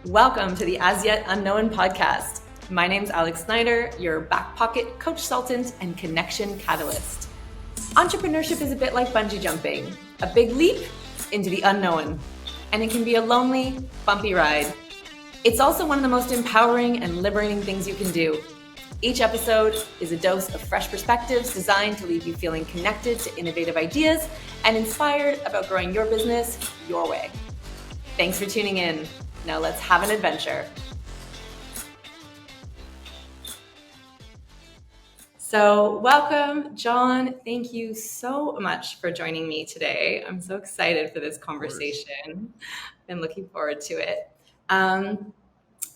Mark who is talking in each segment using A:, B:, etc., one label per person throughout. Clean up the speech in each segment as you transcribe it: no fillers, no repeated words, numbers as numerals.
A: Welcome to the As Yet Unknown podcast. My name's Alex Snyder, your back pocket consultant and connection catalyst. Entrepreneurship is a bit like bungee jumping, a big leap into the unknown, and it can be a lonely, bumpy ride. It's also one of the most empowering and liberating things you can do. Each episode is a dose of fresh perspectives designed to leave you feeling connected to innovative ideas and inspired about growing your business your way. Thanks for tuning in. Now let's have an adventure. So welcome, John. Thank you so much for joining me today. I'm so excited for this conversation. Been looking forward to it.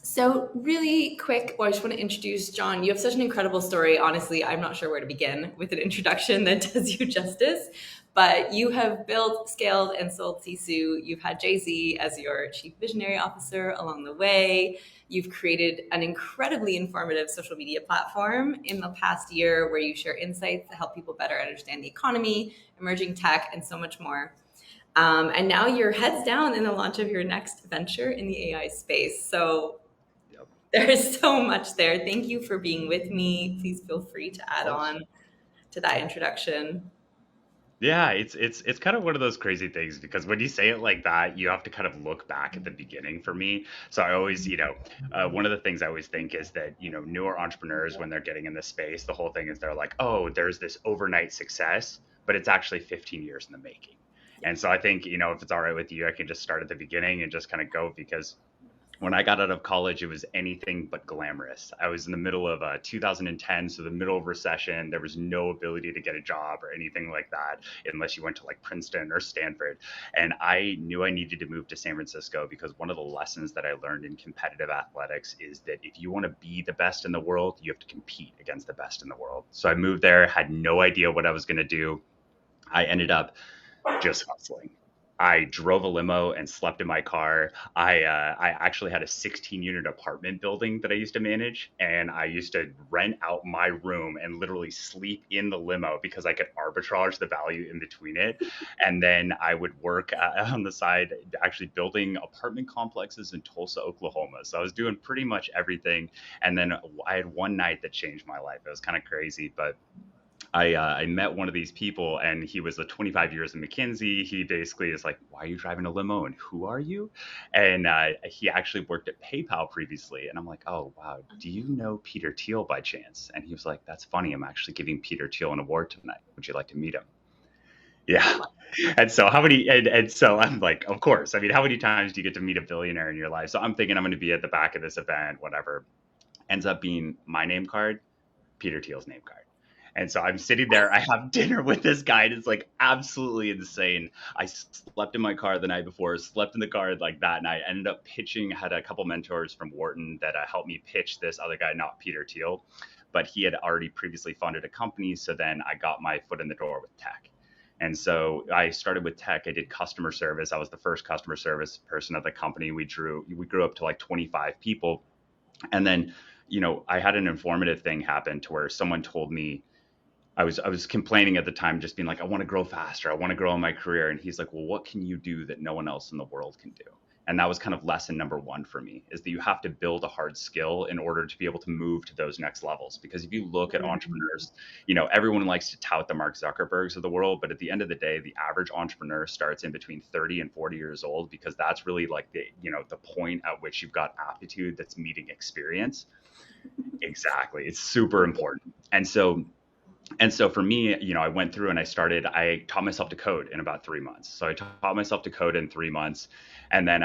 A: So really quick, I just want to introduce John. You have such an incredible story. Honestly, I'm not sure where to begin with an introduction that does you justice, but you have built, scaled, and sold SISU. You've had JayZ as your chief visionary officer along the way. You've created an incredibly informative social media platform in the past year where you share insights to help people better understand the economy, emerging tech, and so much more. And now you're heads down in the launch of your next venture in the AI space. So there's so much there. Thank you for being with me. Please feel free to add on to that introduction.
B: Yeah, it's kind of one of those crazy things because when you say it like that, you have to kind of look back at the beginning for me. So I always, one of the things I always think is that, newer entrepreneurs, when they're getting in this space, the whole thing is they're like, oh, there's this overnight success, but it's actually 15 years in the making. And so I think, if it's all right with you, I can just start at the beginning and just kind of go because when I got out of college, it was anything but glamorous. I was in the middle of 2010, so the middle of recession. There was no ability to get a job or anything like that unless you went to like Princeton or Stanford. And I knew I needed to move to San Francisco because one of the lessons that I learned in competitive athletics is that if you want to be the best in the world, you have to compete against the best in the world. So I moved there, had no idea what I was going to do. I ended up just hustling. I drove a limo and slept in my car. I actually had a 16-unit apartment building that I used to manage, and I used to rent out my room and literally sleep in the limo because I could arbitrage the value in between it. And then I would work on the side, actually building apartment complexes in Tulsa, Oklahoma. So I was doing pretty much everything. And then I had one night that changed my life. It was kind of crazy, but I met one of these people and he was 25 years in McKinsey. He basically is like, why are you driving a limo and who are you? And he actually worked at PayPal previously. And I'm like, oh, wow. Do you know Peter Thiel by chance? And he was like, that's funny. I'm actually giving Peter Thiel an award tonight. Would you like to meet him? Yeah. And so so I'm like, of course. I mean, how many times do you get to meet a billionaire in your life? So I'm thinking I'm going to be at the back of this event, whatever. Ends up being my name card, Peter Thiel's name card. And so I'm sitting there, I have dinner with this guy, and it's like absolutely insane. I slept in my car the night before, slept in the car like that night, ended up pitching, had a couple mentors from Wharton that helped me pitch this other guy, not Peter Thiel, but he had already previously funded a company. So then I got my foot in the door with tech. And so I started with tech. I did customer service. I was the first customer service person at the company. We grew up to like 25 people. And then, I had an informative thing happen to where someone told me, I was complaining at the time, just being like, I want to grow faster. I want to grow in my career. And he's like, well, what can you do that no one else in the world can do? And that was kind of lesson number one for me, is that you have to build a hard skill in order to be able to move to those next levels. Because if you look at entrepreneurs, everyone likes to tout the Mark Zuckerbergs of the world. But at the end of the day, the average entrepreneur starts in between 30 and 40 years old, because that's really like the point at which you've got aptitude that's meeting experience. Exactly. It's super important. And so for me, I went through and I taught myself to code in about 3 months. So I taught myself to code in 3 months. And then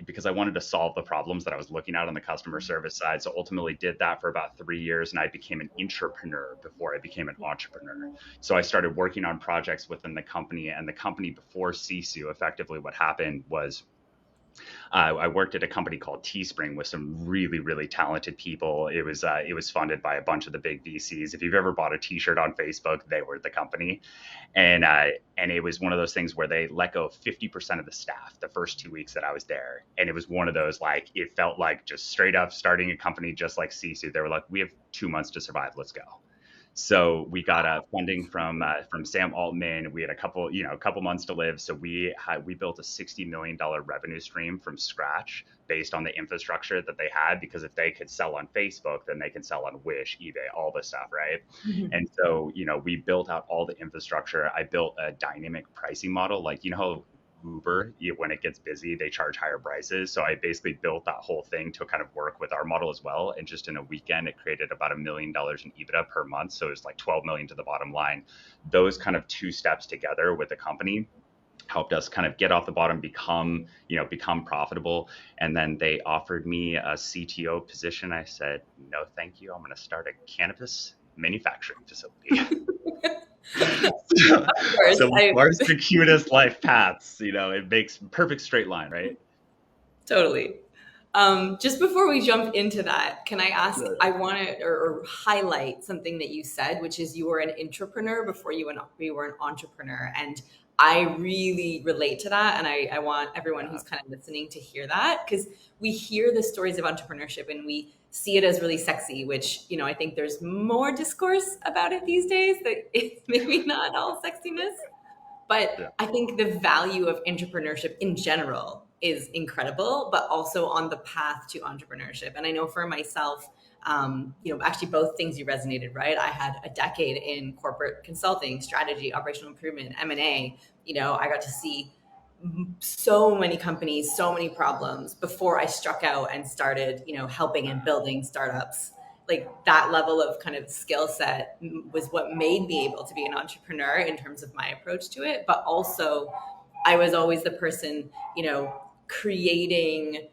B: because I wanted to solve the problems that I was looking at on the customer service side. So ultimately did that for about 3 years. And I became an intrapreneur before I became an entrepreneur. So I started working on projects within the company, and the company before SISU, effectively what happened was I worked at a company called Teespring with some really, really talented people. It was funded by a bunch of the big VCs. If you've ever bought a T-shirt on Facebook, they were the company, and it was one of those things where they let go of 50% of the staff the first 2 weeks that I was there, and it was one of those, like, it felt like just straight up starting a company just like SISU. They were like, we have 2 months to survive, let's go. So we got funding from Sam Altman. We had a couple months to live. So we built a $60 million revenue stream from scratch based on the infrastructure that they had. Because if they could sell on Facebook, then they can sell on Wish, eBay, all this stuff, right?
A: Mhm.
B: And so we built out all the infrastructure. I built a dynamic pricing model, like how Uber, when it gets busy, they charge higher prices. So I basically built that whole thing to kind of work with our model as well. And just in a weekend, it created about $1 million in EBITDA per month. So it's like 12 million to the bottom line. Those kind of two steps together with the company helped us kind of get off the bottom, become profitable. And then they offered me a CTO position. I said, no, thank you. I'm going to start a cannabis manufacturing facility. so,
A: Of course,
B: so where's the cutest life paths? It makes perfect straight line, right?
A: totally. Just before we jump into that, can I ask?
B: Yeah.
A: I want to or highlight something that you said, which is you were an entrepreneur before you were an entrepreneur, and I really relate to that, and I want everyone who's kind of listening to hear that, because we hear the stories of entrepreneurship and we see it as really sexy, which I think there's more discourse about it these days. That it's maybe not all sexiness.
B: Yeah.
A: But I think the value of entrepreneurship in general is incredible, but also on the path to entrepreneurship. And I know for myself, actually both things you resonated, right? I had a decade in corporate consulting, strategy, operational improvement, M&A. I got to see so many companies, so many problems before I struck out and started, helping and building startups. Like that level of kind of skill set was what made me able to be an entrepreneur in terms of my approach to it. But also, I was always the person, creating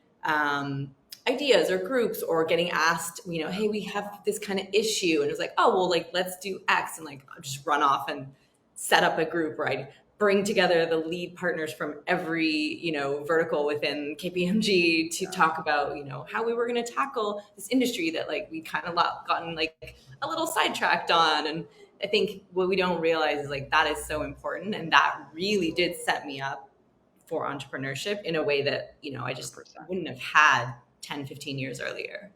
A: ideas or groups or getting asked, hey, we have this kind of issue. And it was like, oh, well, like, let's do X. And like, I'll just run off and set up a group where I'd bring together the lead partners from every vertical within KPMG to talk about how we were going to tackle this industry that like we kind of gotten like a little sidetracked on. And I think what we don't realize is like that is so important, and that really did set me up for entrepreneurship in a way that I just
B: 100%.
A: wouldn't have had 10-15 years earlier.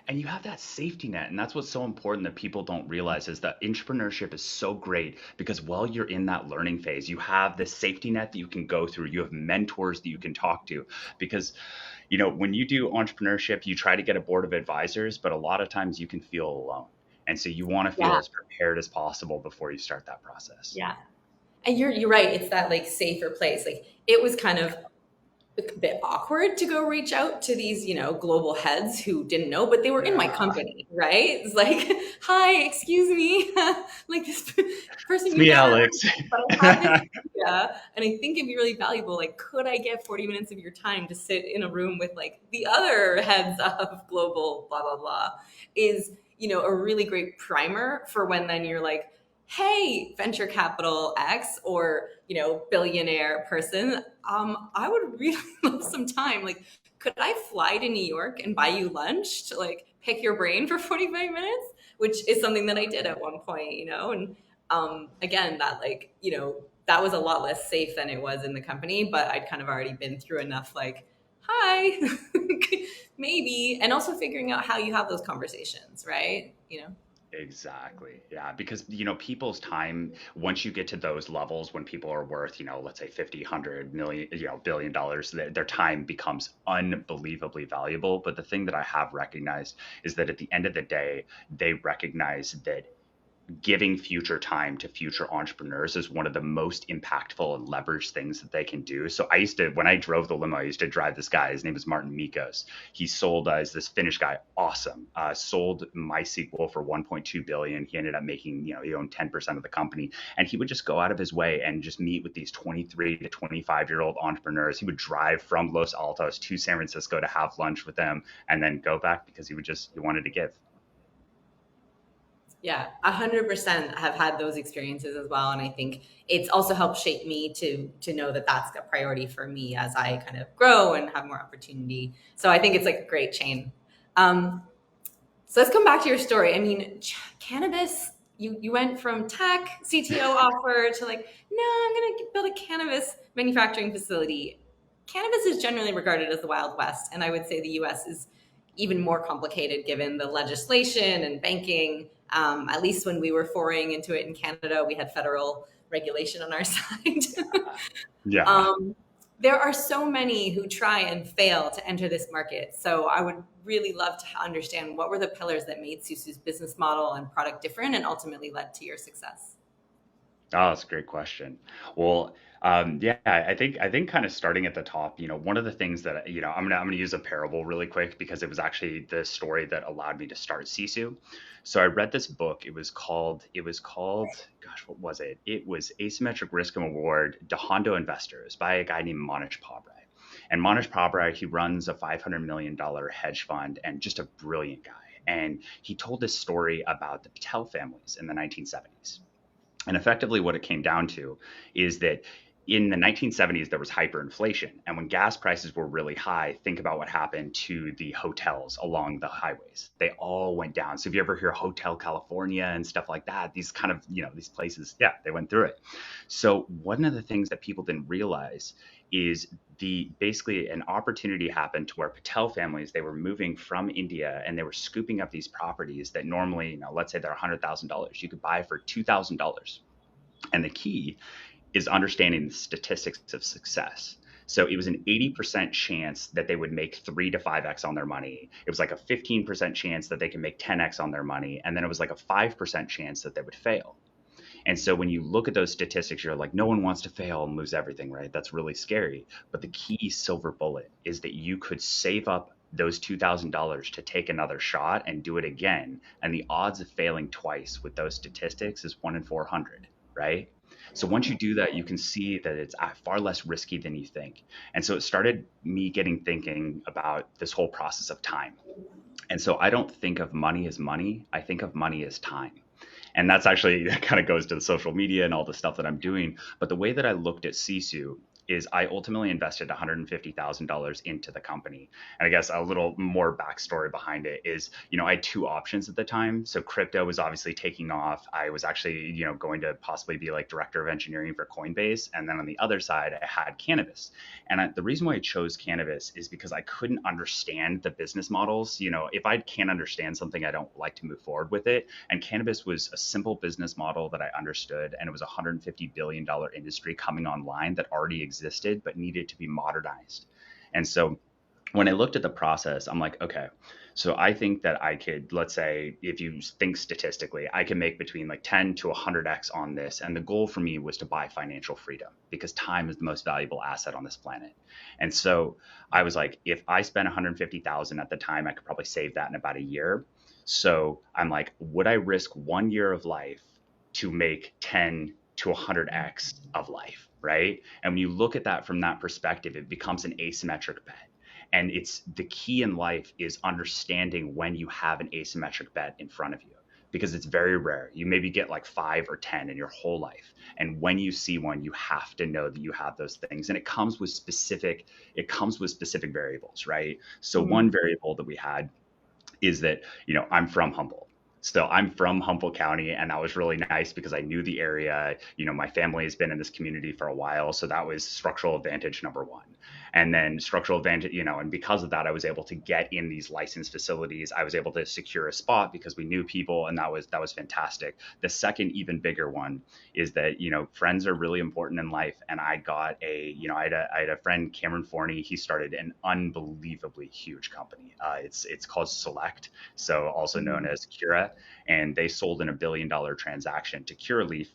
B: And you have that safety net. And that's what's so important that people don't realize, is that entrepreneurship is so great because while you're in that learning phase, you have this safety net that you can go through. You have mentors that you can talk to. Because, when you do entrepreneurship, you try to get a board of advisors, but a lot of times you can feel alone. And so you want to feel
A: Yeah.
B: as prepared as possible before you start that process.
A: Yeah. And you're right. It's that like safer place. Like it was kind of a bit awkward to go reach out to these, global heads who didn't know, but they were in my company, right? It's like, hi, excuse me, like this person
B: It's
A: you
B: me,
A: never,
B: Alex.
A: but I have this idea, and I think it'd be really valuable. Like, could I get 40 minutes of your time to sit in a room with like the other heads of global blah blah blah? Is a really great primer for when then you're like, hey, venture capital X or, billionaire person, I would really love some time. Like, could I fly to New York and buy you lunch to like pick your brain for 45 minutes? Which is something that I did at one point, and again, that like, that was a lot less safe than it was in the company, but I'd kind of already been through enough like, hi, maybe, and also figuring out how you have those conversations, right?
B: Exactly. Yeah. Because, people's time, once you get to those levels, when people are worth, let's say 50, 100 million, billion dollars, their time becomes unbelievably valuable. But the thing that I have recognized is that at the end of the day, they recognize that giving future time to future entrepreneurs is one of the most impactful and leveraged things that they can do. So when I drove the limo, I used to drive this guy. His name is Martin Mikos. He sold, is this Finnish guy, awesome, sold MySQL for 1.2 billion. He ended up making, he owned 10% of the company. And he would just go out of his way and just meet with these 23 to 25-year-old entrepreneurs. He would drive from Los Altos to San Francisco to have lunch with them and then go back because he wanted to give.
A: Yeah, 100% have had those experiences as well, and I think it's also helped shape me to know that that's a priority for me as I kind of grow and have more opportunity. So I think it's like a great chain. So let's come back to your story. I mean, cannabis. You went from tech CTO offer to like, no, I'm going to build a cannabis manufacturing facility. Cannabis is generally regarded as the Wild West, and I would say the U.S. is even more complicated given the legislation and banking At least when we were foraying into it in Canada, we had federal regulation on our side.
B: Yeah.
A: um, there are so many who try and fail to enter this market. So I would really love to understand what were the pillars that made Susu's business model and product different and ultimately led to your success.
B: Oh, that's a great question. Well, yeah, I think kind of starting at the top, one of the things that, I'm gonna use a parable really quick because it was actually the story that allowed me to start Sisu. So I read this book. It was called, gosh, what was it? It was Asymmetric Risk and Reward: De Hondo Investors by a guy named Manish Pabrai. And Manish Pabrai, he runs a $500 million hedge fund and just a brilliant guy. And he told this story about the Patel families in the 1970s. And effectively, what it came down to is that in the 1970s, there was hyperinflation. And when gas prices were really high, think about what happened to the hotels along the highways. They all went down. So if you ever hear Hotel California and stuff like that, these kind of, these places, yeah, they went through it. So one of the things that people didn't realize is the basically an opportunity happened to where Patel families, they were moving from India and they were scooping up these properties that normally, let's say they're $100,000, you could buy for $2,000. And the key is understanding the statistics of success. So it was an 80% chance that they would make 3 to 5x on their money. It was like a 15% chance that they can make 10x on their money. And then it was like a 5% chance that they would fail. And so when you look at those statistics, you're like, no one wants to fail and lose everything, right? That's really scary. But the key silver bullet is that you could save up those $2,000 to take another shot and do it again. And the odds of failing twice with those statistics is 1 in 400, right? So once you do that, you can see that it's far less risky than you think. And so it started me getting thinking about this whole process of time. And so I don't think of money as money. I think of money as time. And that's actually, that kind of goes to the social media and all the stuff that I'm doing. But the way that I looked at Sisu is I ultimately invested $150,000 into the company. And I guess a little more backstory behind it is, I had two options at the time. So crypto was obviously taking off. I was actually, going to possibly be like director of engineering for Coinbase. And then on the other side, I had cannabis. And the reason why I chose cannabis is because I couldn't understand the business models. If I can't understand something, I don't like to move forward with it. And cannabis was a simple business model that I understood. And it was a $150 billion industry coming online that already existed, but needed to be modernized. And so when I looked at the process, I'm like, okay, so I think that I could, let's say, if you think statistically, I can make between like 10 to 100x on this. And the goal for me was to buy financial freedom because time is the most valuable asset on this planet. And so I was like, if I spent 150,000 at the time, I could probably save that in about a year. So I'm like, would I risk 1 year of life to make 10 to 100x of life, right? And when you look at that from that perspective, it becomes an asymmetric bet. And it's the key in life is understanding when you have an asymmetric bet in front of you because it's very rare. You maybe get like 5 or 10 in your whole life. And when you see one, you have to know that you have those things. And it comes with specific variables, right? So one variable that we had is that, I'm from Humboldt. So I'm from Humboldt County, and that was really nice because I knew the area. My family has been in this community for a while, so that was structural advantage number one. And then structural advantage, and because of that, I was able to get in these licensed facilities. I was able to secure a spot because we knew people, and that was fantastic. The second, even bigger one is that friends are really important in life, and I got I had a friend, Cameron Forney. He started an unbelievably huge company. It's called Select, so also known as Cura, and they sold in $1 billion transaction to Curaleaf.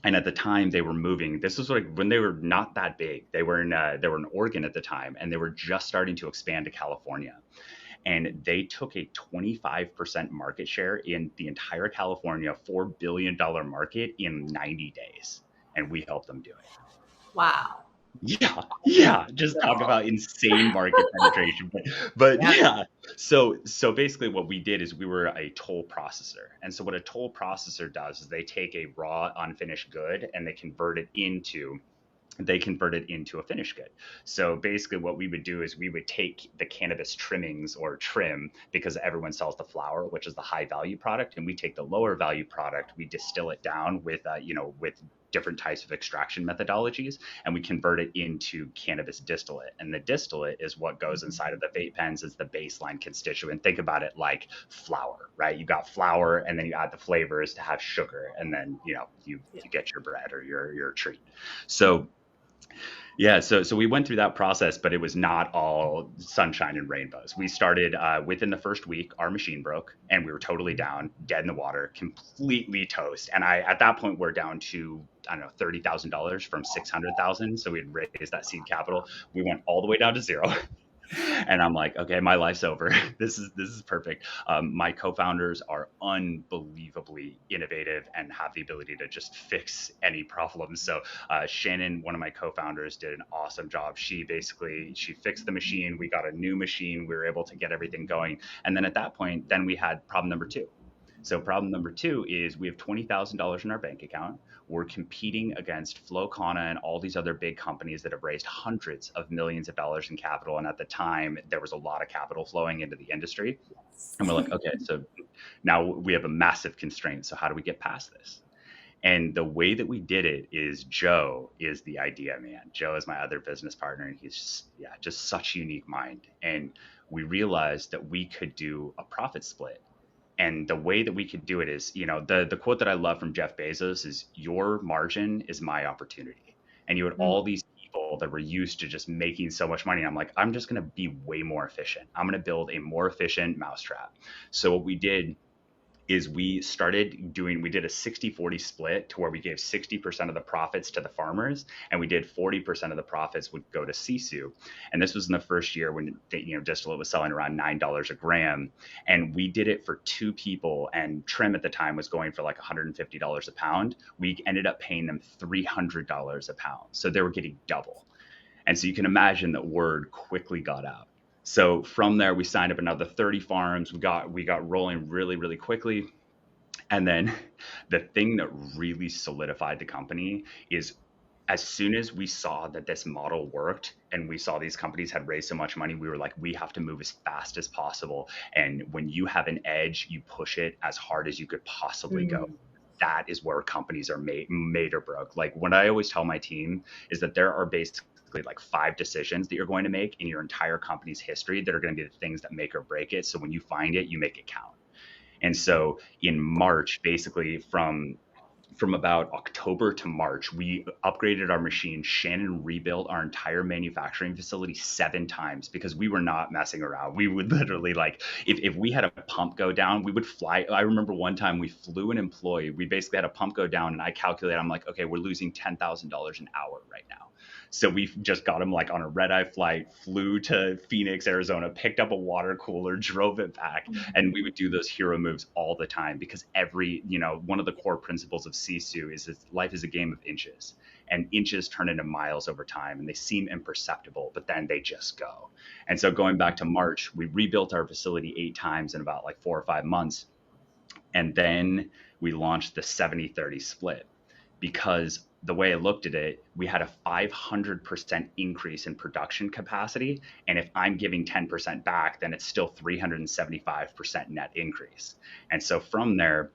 B: And at the time they were moving, this was like when they were not that big. They were in Oregon at the time, and they were just starting to expand to California. And they took a 25% market share in the entire California $4 billion market in 90 days. And we helped them do it.
A: Wow.
B: Yeah, yeah. Just talk about insane market penetration. But
A: Yeah.
B: yeah. So basically what we did is we were a toll processor. And so what a toll processor does is they take a raw unfinished good and they convert it into a finished good. So basically what we would do is we would take the cannabis trimmings or trim because everyone sells the flower, which is the high value product. And we take the lower value product, we distill it down with different types of extraction methodologies, and we convert it into cannabis distillate. And the distillate is what goes inside of the vape pens as the baseline constituent. Think about it like flour, right? You got flour, and then you add the flavors to have sugar, and then you get your bread or your treat. So yeah, so we went through that process, but it was not all sunshine and rainbows. We started within the first week, our machine broke, and we were totally down, dead in the water, completely toast. And at that point we're down to, I don't know, $30,000 from 600,000. So we had raised that seed capital. We went all the way down to zero. And I'm like, okay, my life's over. This is perfect. My co-founders are unbelievably innovative and have the ability to just fix any problem. So Shannon, one of my co-founders, did an awesome job. She fixed the machine. We got a new machine. We were able to get everything going. And then at that point, then we had problem number two. So problem number two is we have $20,000 in our bank account. We're competing against Flowcana and all these other big companies that have raised hundreds of millions of dollars in capital. And at the time, there was a lot of capital flowing into the industry. And we're like, okay, so now we have a massive constraint. So how do we get past this? And the way that we did it is Joe is the idea man. Joe is my other business partner, and he's just such a unique mind. And we realized that we could do a profit split. And the way that we could do it is, the quote that I love from Jeff Bezos is, your margin is my opportunity. And you had all these people that were used to just making so much money. And I'm like, I'm just going to be way more efficient. I'm going to build a more efficient mousetrap. So what we did is we did a 60-40 split to where we gave 60% of the profits to the farmers, and we did 40% of the profits would go to SISU. And this was in the first year when distillate was selling around $9 a gram. And we did it for two people, and trim at the time was going for like $150 a pound. We ended up paying them $300 a pound. So they were getting double. And so you can imagine that word quickly got out. So from there, we signed up another 30 farms. We got rolling really, really quickly. And then the thing that really solidified the company is, as soon as we saw that this model worked and we saw these companies had raised so much money, we were like, we have to move as fast as possible. And when you have an edge, you push it as hard as you could possibly go. That is where companies are made or broke. Like, what I always tell my team is that there are basically like 5 decisions that you're going to make in your entire company's history that are going to be the things that make or break it. So when you find it, you make it count. And so in March, basically from about October to March, we upgraded our machine. Shannon rebuilt our entire manufacturing facility 7 times because we were not messing around. We would literally, like, if we had a pump go down, we would fly. I remember one time we flew an employee. We basically had a pump go down, and I calculated, I'm like, okay, we're losing $10,000 an hour right now. So we just got him like on a red-eye flight, flew to Phoenix, Arizona, picked up a water cooler, drove it back. And we would do those hero moves all the time because one of the core principles of SISU is that life is a game of inches, and inches turn into miles over time, and they seem imperceptible, but then they just go. And so going back to March, we rebuilt our facility 8 times in about like 4 or 5 months. And then we launched the 70-30 split, because the way I looked at it, we had a 500% increase in production capacity. And if I'm giving 10% back, then it's still 375% net increase. And so from there,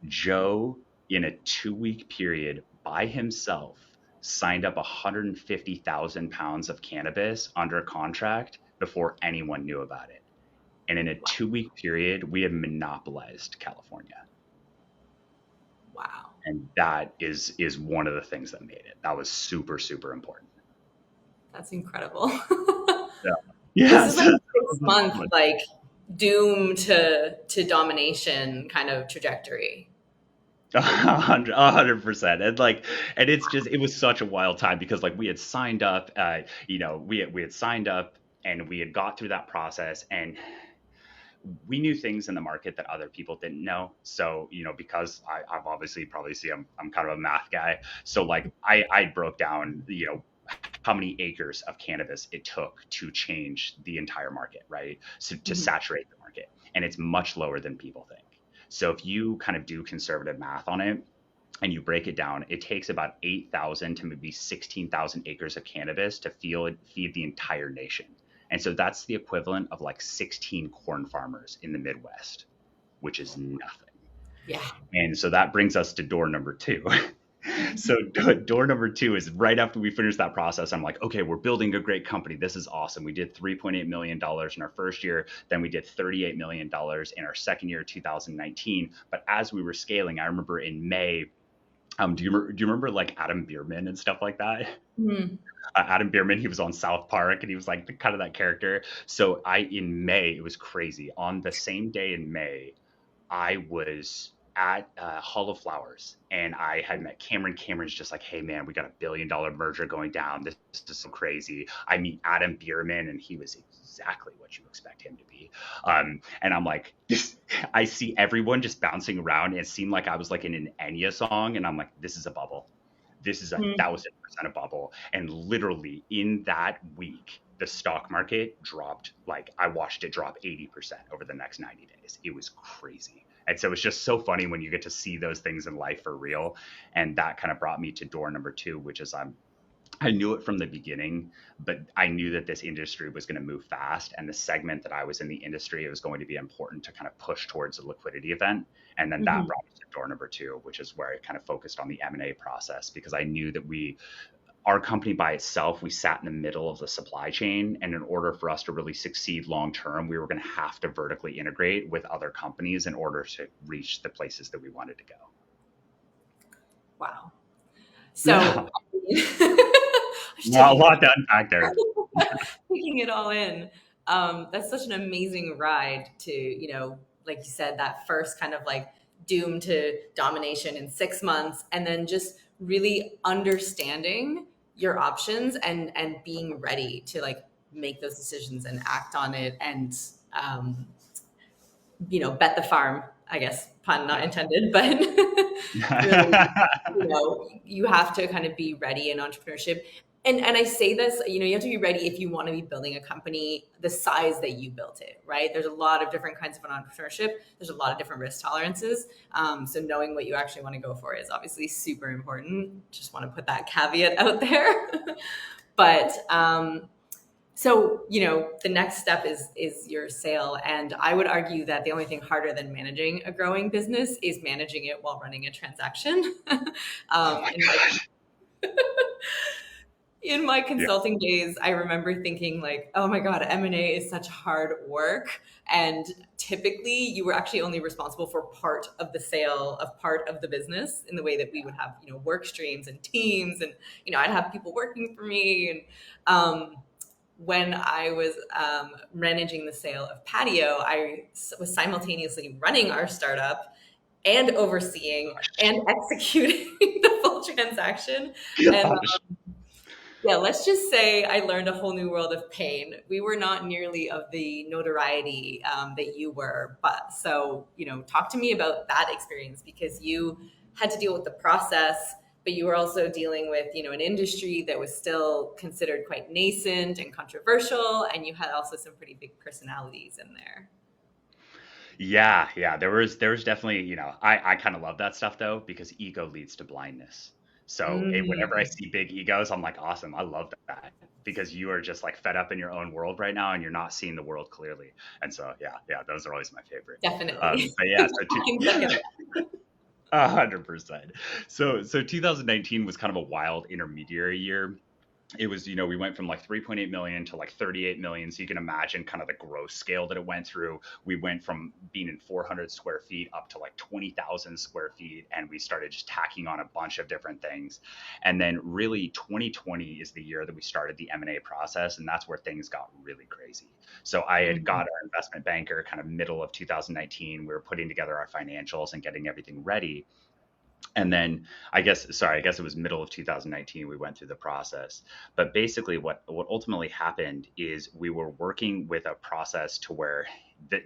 B: Joe, in a 2-week period by himself, signed up 150,000 pounds of cannabis under contract before anyone knew about it. And in a 2-week period, we had monopolized California.
A: Wow.
B: And that is one of the things that made it. That was super, super important.
A: That's incredible.
B: Yeah.
A: This is like 6 month, like, doom to domination kind of trajectory.
B: 100%. And it was such a wild time because like we had signed up, we had signed up and we had got through that process, and we knew things in the market that other people didn't know. So, because I've obviously probably I'm kind of a math guy. So like I broke down, how many acres of cannabis it took to change the entire market, right? So to saturate the market. And it's much lower than people think. So if you kind of do conservative math on it and you break it down, it takes about 8,000 to maybe 16,000 acres of cannabis to feed the entire nation. And so that's the equivalent of like 16 corn farmers in the Midwest, which is nothing.
A: Yeah.
B: And so that brings us to door number 2. So door number two is right after we finished that process. I'm like, okay, we're building a great company. This is awesome. We did $3.8 million in our first year. Then we did $38 million in our second year, 2019. But as we were scaling, I remember in May, do you remember like Adam Bierman and stuff like that?
A: Mhm.
B: Adam Bierman, he was on South Park and he was like the kind of that character. So in May, it was crazy. On the same day in May, I was at Hall of Flowers and I had met Cameron. Cameron's just like, hey man, we got $1 billion merger going down. This is so crazy. I meet Adam Bierman and he was exactly what you expect him to be. And I'm like, I see everyone just bouncing around. And it seemed like I was like in an Enya song. And I'm like, this is a bubble. This is 1,000% a bubble. And literally in that week, the stock market dropped, like I watched it drop 80% over the next 90 days. It was crazy. And so it's just so funny when you get to see those things in life for real. And that kind of brought me to door number two, which is I knew it from the beginning, but I knew that this industry was going to move fast. And the segment that I was in the industry, it was going to be important to kind of push towards a liquidity event. And then that
A: Mhm.
B: brought me to door number two, which is where I kind of focused on the M&A process because I knew that our company by itself, we sat in the middle of the supply chain. And in order for us to really succeed long term, we were going to have to vertically integrate with other companies in order to reach the places that we wanted to go.
A: Wow. So,
B: Yeah,
A: I'm just
B: a
A: taking
B: lot to unpack there.
A: taking it all in. That's such an amazing ride to, like you said, that first kind of like doom to domination in 6 months, and then just really understanding your options and being ready to like make those decisions and act on it and um, bet the farm, I guess, pun not
B: Yeah.
A: intended, but really, you have to kind of be ready in entrepreneurship. And I say this, you have to be ready if you want to be building a company the size that you built it, right? There's a lot of different kinds of entrepreneurship. There's a lot of different risk tolerances. So knowing what you actually want to go for is obviously super important. Just want to put that caveat out there. But so, the next step is your sale, and I would argue that the only thing harder than managing a growing business is managing it while running a transaction.
B: Oh my
A: In my
B: gosh.
A: in my
B: Yeah.
A: consulting days, I remember thinking like, "Oh my God, M&A is such hard work." And typically, you were actually only responsible for part of the sale of part of the business in the way that we would have, work streams and teams, and I'd have people working for me, and when I was managing the sale of Patio, was simultaneously running our startup and overseeing and executing the full transaction. And
B: Gosh.
A: yeah, let's just say I learned a whole new world of pain. We were not nearly of the notoriety that you were, but so talk to me about that experience because you had to deal with the process, but you were also dealing with an industry that was still considered quite nascent and controversial, and you had also some pretty big personalities in there.
B: Yeah, yeah. There was definitely, I kind of love that stuff though, because ego leads to blindness. So whenever I
A: Mm,
B: see big egos, I'm like, awesome, I love that because you are just like fed up in your own world right now and you're not seeing the world clearly. And so, yeah, yeah, those are always my favorite.
A: definitely.
B: But yeah, so
A: I can second that.
B: 100%. So 2019 was kind of a wild intermediary year. It was, we went from like 3.8 million to like 38 million. So you can imagine kind of the growth scale that it went through. We went from being in 400 square feet up to like 20,000 square feet. And we started just tacking on a bunch of different things. And then really 2020 is the year that we started the M&A process. And that's where things got really crazy. So I had
A: Mhm.
B: got our investment banker kind of middle of 2019. We were putting together our financials and getting everything ready. And then I guess it was middle of 2019 we went through the process. But basically what ultimately happened is we were working with a process to where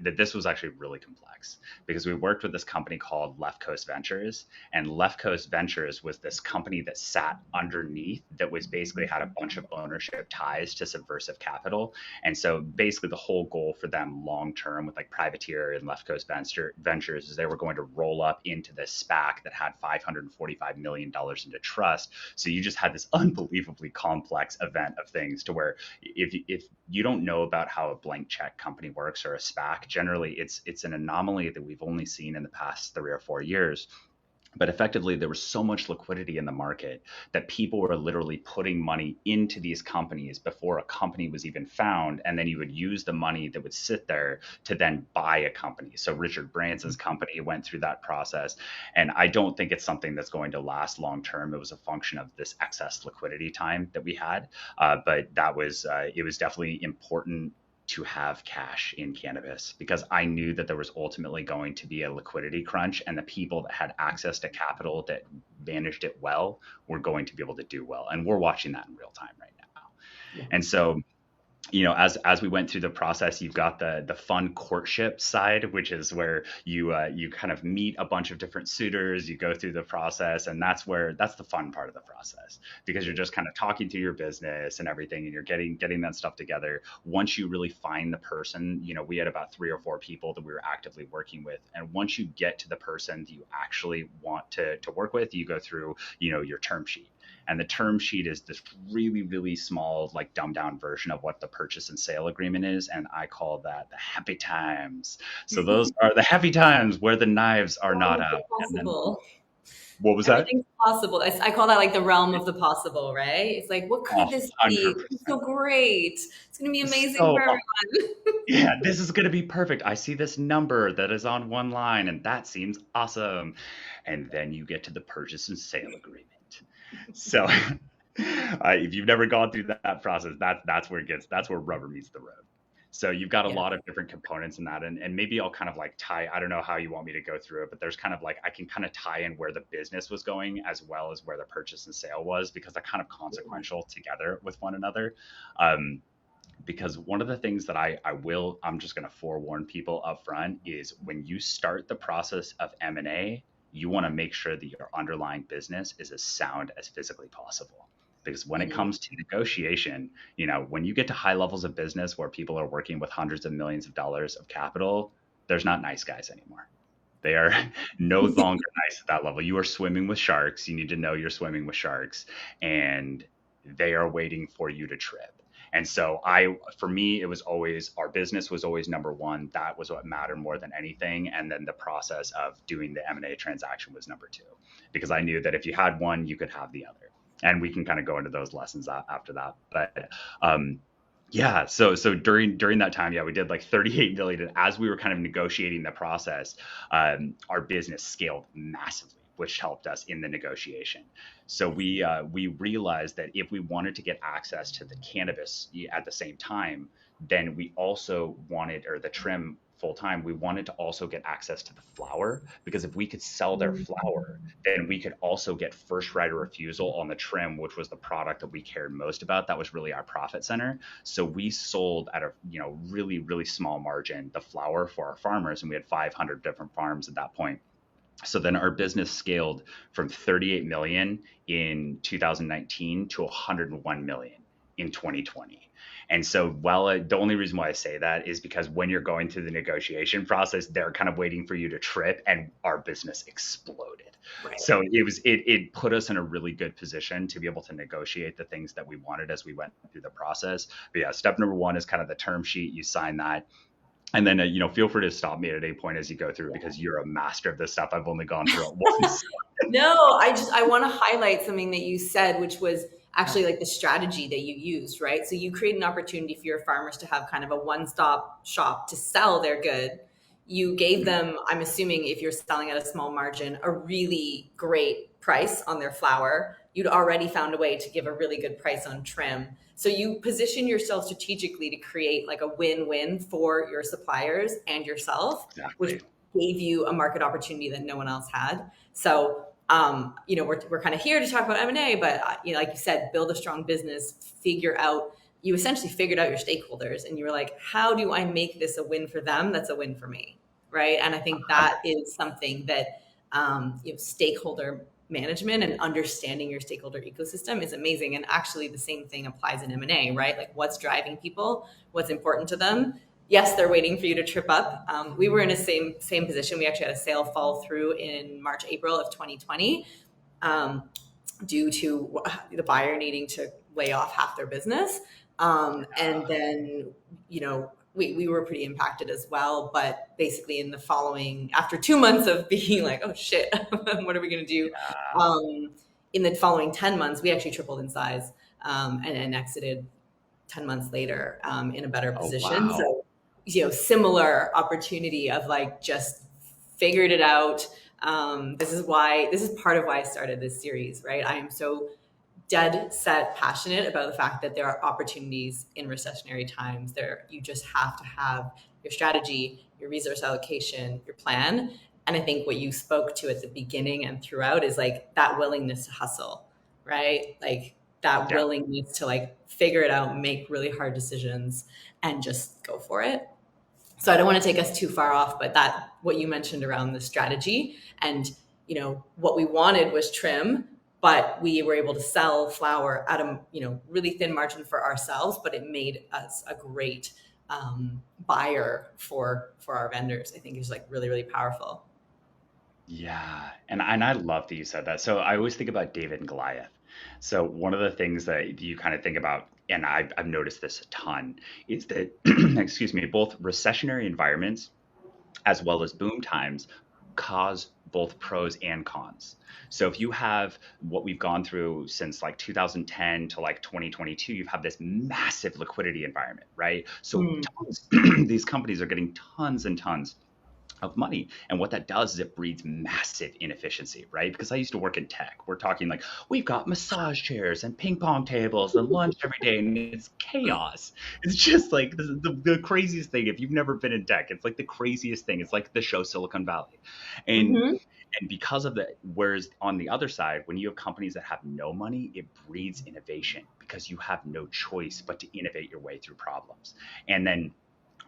B: this was actually really complex because we worked with this company called Left Coast Ventures, and Left Coast Ventures was this company that sat underneath that was basically had a bunch of ownership ties to Subversive Capital. And so basically the whole goal for them long term with like Privateer and Left Coast Ventures is they were going to roll up into this SPAC that had $545 million into trust. So you just had this unbelievably complex event of things to where if you don't know about how a blank check company works or a SPAC, generally it's an anomaly that we've only seen in the past 3 or 4 years. But effectively, there was so much liquidity in the market that people were literally putting money into these companies before a company was even found. And then you would use the money that would sit there to then buy a company. So Richard Branson's company went through that process. And I don't think it's something that's going to last long term. It was a function of this excess liquidity time that we had. But it was definitely important to have cash in cannabis because I knew that there was ultimately going to be a liquidity crunch, and the people that had access to capital that managed it well were going to be able to do well. And we're watching that in real time right now.
A: Yeah.
B: And so, as we went through the process, you've got the fun courtship side, which is where you kind of meet a bunch of different suitors, you go through the process, and that's the fun part of the process because you're just kind of talking through your business and everything, and you're getting that stuff together. Once you really find the person, we had about 3 or 4 people that we were actively working with, and once you get to the person that you actually want to work with, you go through your term sheet. And the term sheet is this really, really small, like dumbed down version of what the purchase and sale agreement is. And I call that the happy times. So those are the happy times where the knives are not out. And then
A: Possible.
B: what was that?
A: Everything's possible. I call that like the realm of the possible, right? It's like, what could this be? It's
B: 100%.
A: so great. It's going to be amazing for
B: So
A: everyone.
B: yeah, this is going to be perfect. I see this number that is on one line and that seems awesome. And then you get to the purchase and sale agreement. So if you've never gone through that process, that's where rubber meets the road. So you've got a
A: Yeah.
B: lot of different components in that, and maybe I'll kind of like tie. I don't know how you want me to go through it, but there's kind of like I can kind of tie in where the business was going as well as where the purchase and sale was because they're kind of consequential together with one another. Um, because one of the things that I'm just going to forewarn people up front is when you start the process of M&A, you want to make sure that your underlying business is as sound as physically possible. Because when it
A: Mhm.
B: comes to negotiation, when you get to high levels of business where people are working with hundreds of millions of dollars of capital, there's not nice guys anymore. They are no longer nice at that level. You are swimming with sharks. You need to know you're swimming with sharks, and they are waiting for you to trip. And so for me, it was always our business was always number one. That was what mattered more than anything. And then the process of doing the M&A transaction was number two, because I knew that if you had one, you could have the other. And we can kind of go into those lessons after that. But yeah, so during that time, yeah, we did like 38 million. And as we were kind of negotiating the process, our business scaled massively, which helped us in the negotiation. So we realized that if we wanted to get access to the cannabis at the same time, then we also wanted, or the trim full time, we wanted to also get access to the flower because if we could sell their flower, then we could also get first right of refusal on the trim, which was the product that we cared most about. That was really our profit center. So we sold at a really, really small margin the flower for our farmers, and we had 500 different farms at that point. So then our business scaled from 38 million in 2019 to 101 million in 2020. And so, the only reason why I say that is because when you're going through the negotiation process, they're kind of waiting for you to trip, and our business exploded.
A: Right.
B: So it put us in a really good position to be able to negotiate the things that we wanted as we went through the process. But yeah, step number one is kind of the term sheet. You sign that. And then, feel free to stop me at any point as you go through because you're a master of this stuff. I've only gone through it once.
A: No, I want to highlight something that you said, which was actually like the strategy that you used, right? So you create an opportunity for your farmers to have kind of a one-stop shop to sell their good. You gave them, I'm assuming if you're selling at a small margin, a really great price on their flour. You'd already found a way to give a really good price on trim. So you position yourself strategically to create like a win-win for your suppliers and yourself, which
B: Exactly.
A: gave you a market opportunity that no one else had. So we're kind of here to talk about M&A, but like you said, build a strong business, you essentially figured out your stakeholders and you were like, how do I make this a win for them? That's a win for me. Right. And I think that is something that, stakeholder management and understanding your stakeholder ecosystem is amazing. And actually the same thing applies in M&A, right? Like what's driving people, what's important to them. Yes, they're waiting for you to trip up. We were in a same position. We actually had a sale fall through in March, April of 2020, due to the buyer needing to lay off half their business. And then, we were pretty impacted as well. But basically, in the following, after 2 months of being like, oh shit, what are we going to do? In the following 10 months, we actually tripled in size, and exited 10 months later, in a better
B: Oh,
A: position.
B: wow.
A: So, similar opportunity of like just figured it out. This is part of why I started this series, right? I am so dead set passionate about the fact that there are opportunities in recessionary times. There, you just have to have your strategy, your resource allocation, your plan. And I think what you spoke to at the beginning and throughout is like that willingness to hustle, right? Like that
B: Yeah.
A: willingness to like figure it out, make really hard decisions, and just go for it. So I don't want to take us too far off, but that what you mentioned around the strategy, and what we wanted was trim, but we were able to sell flour at a really thin margin for ourselves, but it made us a great buyer for our vendors. I think is like really, really powerful.
B: Yeah, and I love that you said that. So I always think about David and Goliath. So one of the things that you kind of think about, and I've noticed this a ton, is that excuse me, both recessionary environments as well as boom times cause both pros and cons. So if you have what we've gone through since like 2010 to like 2022, you have this massive liquidity environment, right? So
A: Mm.
B: tons, these companies are getting tons and tons of money. And what that does is it breeds massive inefficiency, right? Because I used to work in tech. We're talking like we've got massage chairs and ping pong tables and lunch every day, and it's chaos. It's just like the craziest thing. If you've never been in tech, it's like the craziest thing. It's like the show Silicon Valley. And
A: Hmm.
B: and because of that, whereas on the other side, when you have companies that have no money, it breeds innovation because you have no choice but to innovate your way through problems. And then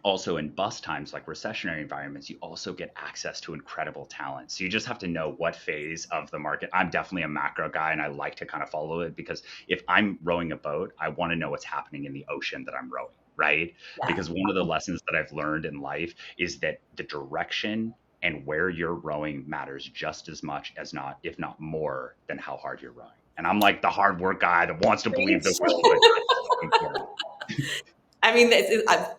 B: also in bust times like recessionary environments, you also get access to incredible talent. So you just have to know what phase of the market. I'm definitely a macro guy and I like to kind of follow it because if I'm rowing a boat, I want to know what's happening in the ocean that I'm rowing, right?
A: Yeah.
B: Because one of the lessons that I've learned in life is that the direction and where you're rowing matters just as much as not, if not more, than how hard you're rowing. And I'm like the hard work guy that wants to believe the
A: Preach.
B: will, but that's so important.
A: I mean,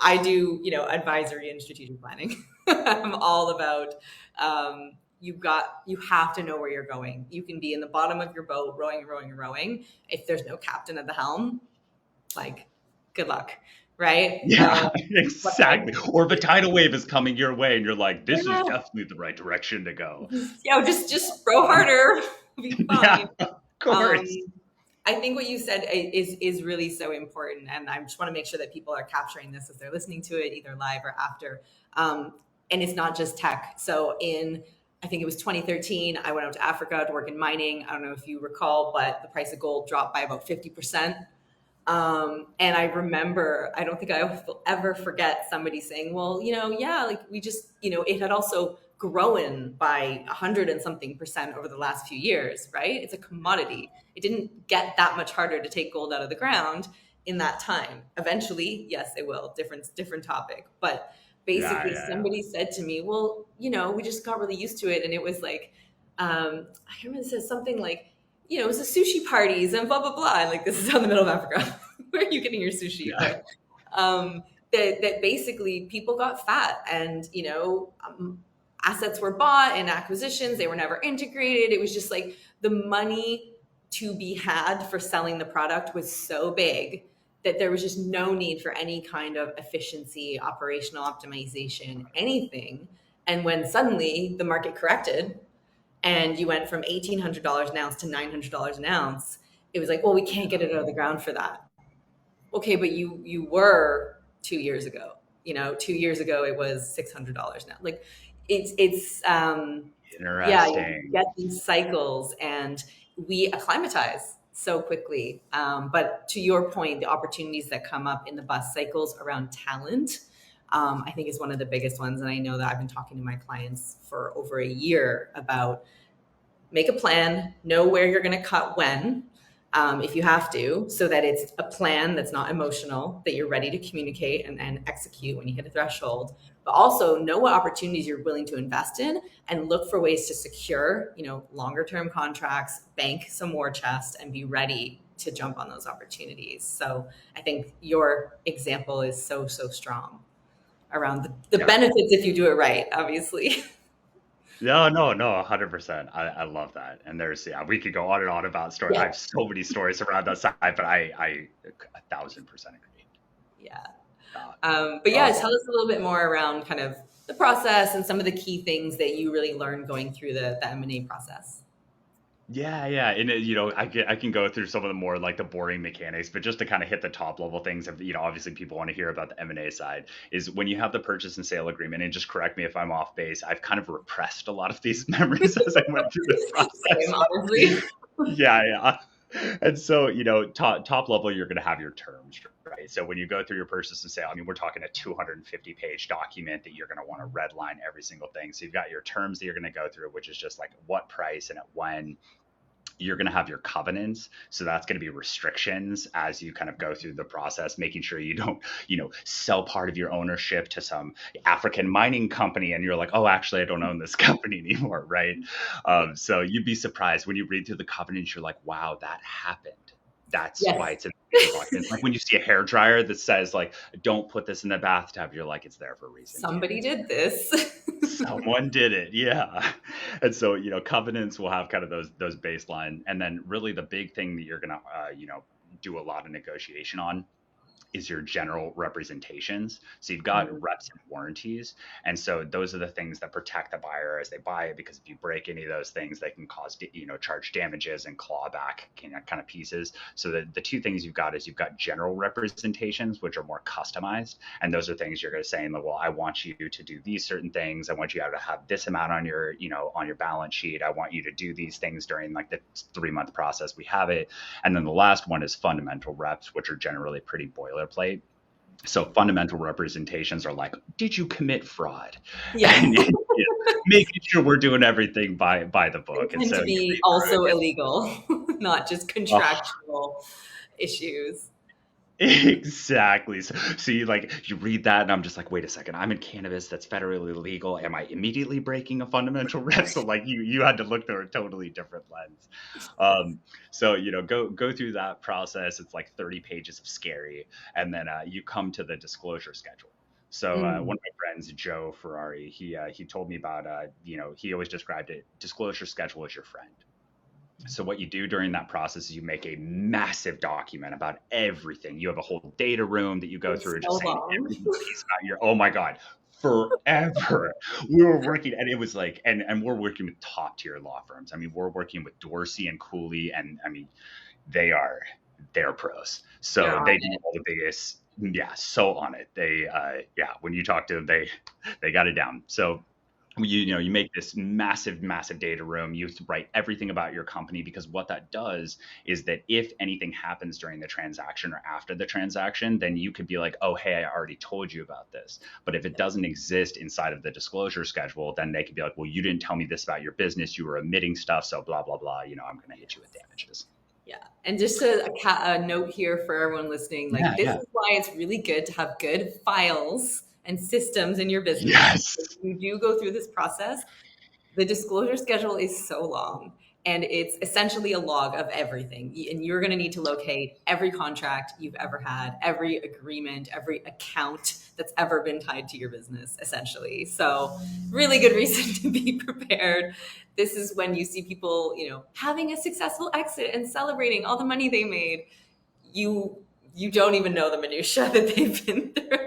A: I do, advisory and strategic planning. I'm all about, you have to know where you're going. You can be in the bottom of your boat, rowing and rowing and rowing. If there's no captain at the helm, like, good luck, right?
B: Yeah,
A: But
B: exactly. Or if a tidal wave is coming your way and you're like, this is
A: yeah,
B: definitely the right direction to go.
A: just row harder, be
B: Yeah,
A: fine.
B: of
A: Um,
B: course.
A: I think what you said is really so important, and I just want to make sure that people are capturing this as they're listening to it, either live or after. And it's not just tech. So I think it was 2013, I went out to Africa to work in mining. I don't know if you recall, but the price of gold dropped by about 50%. And I remember, I don't think I will ever forget somebody saying, well, yeah, like we just, it had also grown by 100 and something% over the last few years, right? It's a commodity. It didn't get that much harder to take gold out of the ground in that time. Eventually, yes, it will. Different topic. But
B: Yeah,
A: basically,
B: yeah,
A: somebody said to me, well, we just got really used to it. And it was like, I remember it says something like, it was the sushi parties and blah blah blah. And like this is out in the middle of Africa. Where are you getting your sushi?
B: yeah,
A: But that basically people got fat, and assets were bought and acquisitions. They were never integrated. It was just like the money to be had for selling the product was so big that there was just no need for any kind of efficiency, operational optimization, anything. And when suddenly the market corrected and you went from $1,800 an ounce to $900 an ounce, it was like, well, we can't get it out of the ground for that. Okay, but you were 2 years ago. 2 years ago it was $600 now. Like it's yeah, you
B: interesting.
A: get these cycles, and we acclimatize so quickly. But to your point, the opportunities that come up in the bus cycles around talent, I think is one of the biggest ones. And I know that I've been talking to my clients for over a year about make a plan, know where you're going to cut when, if you have to, so that it's a plan that's not emotional, that you're ready to communicate and execute when you hit a threshold, but also know what opportunities you're willing to invest in and look for ways to secure, longer term contracts, bank some war chest, and be ready to jump on those opportunities. So I think your example is so, so strong. around the
B: Yeah.
A: benefits if you do it right, obviously.
B: No, no, no, 100%. I love that. And there's, yeah, we could go on and on about story. I
A: Yeah.
B: have so many stories around that side, but I 1,000% agree.
A: Yeah.
B: Uh,
A: But yeah,
B: oh,
A: tell us a little bit more around kind of the process and some of the key things that you really learned going through the M&A process.
B: yeah, yeah, and I can go through some of the more like the boring mechanics, but just to kind of hit the top level things of obviously people want to hear about the M&A side is when you have the purchase and sale agreement. And just correct me if I'm off base. I've kind of repressed a lot of these memories as I went through this
A: Same,
B: process.
A: honestly.
B: Yeah, yeah. And so, top level, you're going to have your terms, right? So when you go through your purchase and sale, I mean, we're talking a 250-page document that you're going to want to redline every single thing. So you've got your terms that you're going to go through, which is just like what price and at when. You're going to have your covenants, so that's going to be restrictions as you kind of go through the process, making sure you don't sell part of your ownership to some African mining company and you're like, oh, actually I don't own this company anymore, right? So you'd be surprised when you read through the covenants, you're like, wow, that happened. That's why
A: Yes.
B: it's in the legal documents. Like when you see a hair dryer that says like, don't put this in the bathtub, you're like, it's there for a reason, damn
A: Somebody
B: it.
A: did this.
B: Someone did it, yeah. And so, covenants will have kind of those baseline, and then really the big thing that you're gonna, do a lot of negotiation on is your general representations. So you've got
A: Mhm.
B: reps and warranties. And so those are the things that protect the buyer as they buy it, because if you break any of those things, they can cause, charge damages and clawback kind of pieces. So the two things you've got is you've got general representations, which are more customized. And those are things you're going to say, well, I want you to do these certain things. I want you to have this amount on your, on your balance sheet. I want you to do these things during like the 3-month process we have it. And then the last one is fundamental reps, which are generally pretty boilerplate. So fundamental representations are like, did you commit fraud?
A: Yeah.
B: And making sure we're doing everything by the
A: They
B: book. And
A: tend
B: so
A: to
B: you
A: be
B: read through
A: also
B: it.
A: illegal, not just
B: Oh,
A: contractual issues.
B: exactly. So you read that and I'm just like, wait a second, I'm in cannabis that's federally illegal. Am I immediately breaking a fundamental rep? So like you had to look through a totally different lens. So go through that process. It's like 30 pages of scary, and then you come to the disclosure schedule. So one
A: Mm.
B: of my friends, Joe Ferrari, he told me about he always described it. Disclosure schedule as your friend. So what you do during that process is you make a massive document about everything. You have a whole data room that you go
A: It's
B: through,
A: so
B: just saying
A: long.
B: every single piece about your. Oh my god, forever. We were working, and it was like, and we're working with top tier law firms. I mean, we're working with Dorsey and Cooley, and I mean, they are they're pros.
A: They're
B: So
A: on
B: they do
A: it.
B: all the biggest. Yeah, so on it. They yeah, when you talk to them, they got it down. So you make this massive data room. You write everything about your company, because what that does is that if anything happens during the transaction or after the transaction, then you could be like, oh hey, I already told you about this. But if it doesn't exist inside of the disclosure schedule, then they could be like, well, you didn't tell me this about your business, you were omitting stuff, so blah blah blah, I'm going to hit you with damages.
A: Yeah. And just a note here for everyone listening, like
B: Yeah,
A: this
B: yeah.
A: is why it's really good to have good files and systems in your business.
B: Yes.
A: If you do go through this process, the disclosure schedule is so long, and it's essentially a log of everything. And you're going to need to locate every contract you've ever had, every agreement, every account that's ever been tied to your business, essentially. So, really good reason to be prepared. This is when you see people, having a successful exit and celebrating all the money they made. You don't even know the minutia that they've been through.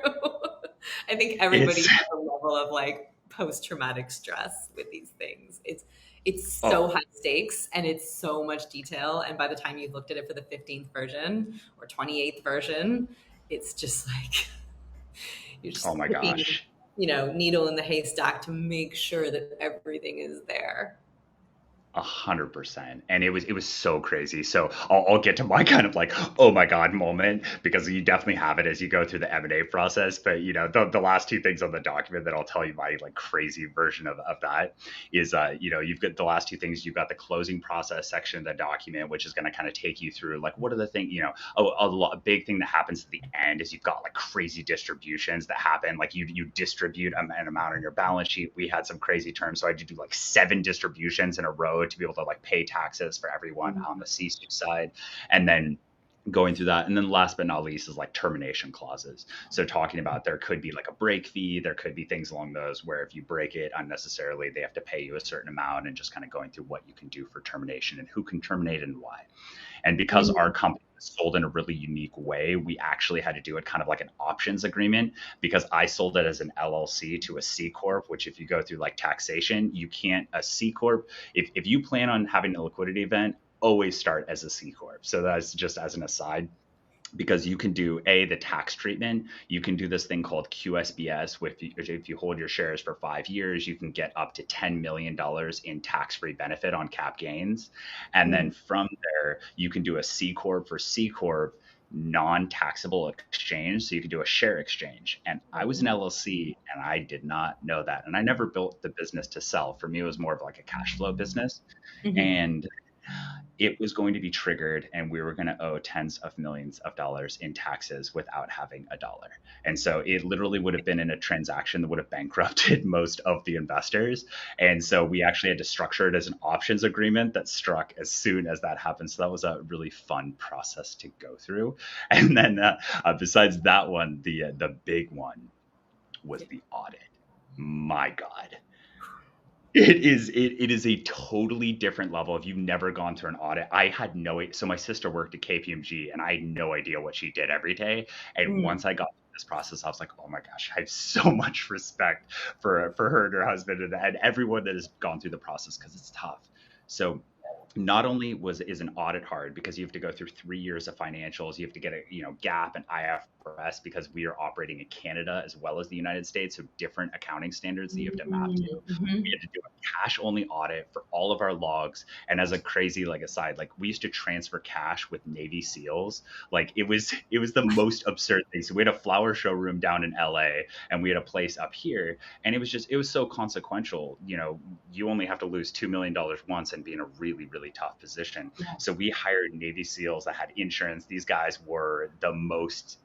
A: I think everybody
B: It's
A: has a level of like post traumatic stress with these things. It's
B: oh,
A: so high stakes and it's so much detail. And by the time you've looked at it for the 15th version or 28th version, it's just like you're
B: oh
A: just
B: my
A: picking,
B: gosh.
A: needle in the haystack to make sure that everything is there.
B: 100%. And it was so crazy. So I'll get to my kind of like, oh my God moment, because you definitely have it as you go through the M&A process. But the last two things on the document that I'll tell you my like crazy version of that is you've got the last two things. You've got the closing process section of the document, which is going to kind of take you through like what are the things, a big thing that happens at the end is you've got like crazy distributions that happen. Like you distribute an amount on your balance sheet. We had some crazy terms. So I had to do like 7 distributions in a row to be able to like pay taxes for everyone on the SISU side. And then going through that. And then last but not least is like termination clauses. So talking about there could be like a break fee, there could be things along those where if you break it unnecessarily, they have to pay you a certain amount, and just kind of going through what you can do for termination and who can terminate and why. And because our company was sold in a really unique way, we actually had to do it kind of like an options agreement, because I sold it as an LLC to a C Corp, which if you go through like taxation, you can't, a C Corp, if you plan on having a liquidity event, always start as a C Corp. So that's just as an aside, because you can do the tax treatment. You can do this thing called QSBS, which if you hold your shares for 5 years, you can get up to $10 million in tax-free benefit on cap gains. And then from there, you can do a C Corp for C Corp non-taxable exchange. So you could do a share exchange. And I was an LLC and I did not know that. And I never built the business to sell. For me, it was more of like a cash flow business. And it was going to be triggered, and we were going to owe tens of millions of dollars in taxes without having a dollar. And so it literally would have been in a transaction that would have bankrupted most of the investors. And so we actually had to structure it as an options agreement that struck as soon as that happened. So that was a really fun process to go through. And then besides that one, the big one was the audit. My God. It is a totally different level. If you've never gone through an audit, I had so my sister worked at KPMG and I had no idea what she did every day. And once I got through this process, I was like, oh my gosh, I have so much respect for her and her husband and everyone that has gone through the process, because it's tough. So not only is an audit hard because you have to go through 3 years of financials, you have to get a GAAP and IFRS, because we are operating in Canada as well as the United States, so different accounting standards that you have to map to. We had to do a cash only audit for all of our logs. And as a crazy like aside, like we used to transfer cash with Navy SEALs. Like it was the most absurd thing. So we had a flower showroom down in LA and we had a place up here, and it was so consequential. You only have to lose $2 million once and be in a really, really tough position. So we hired Navy SEALs that had insurance. These guys were the most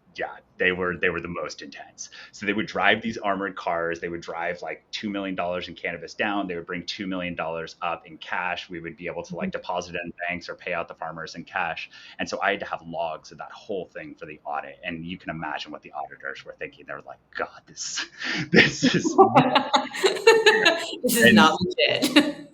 B: they were the most intense. So they would drive these armored cars. They would drive like $2 million in cannabis down. They would bring $2 million up in cash. We would be able to like deposit it in banks or pay out the farmers in cash. And so I had to have logs of that whole thing for the audit. And you can imagine what the auditors were thinking. They were like, God, this is
A: this is not legit.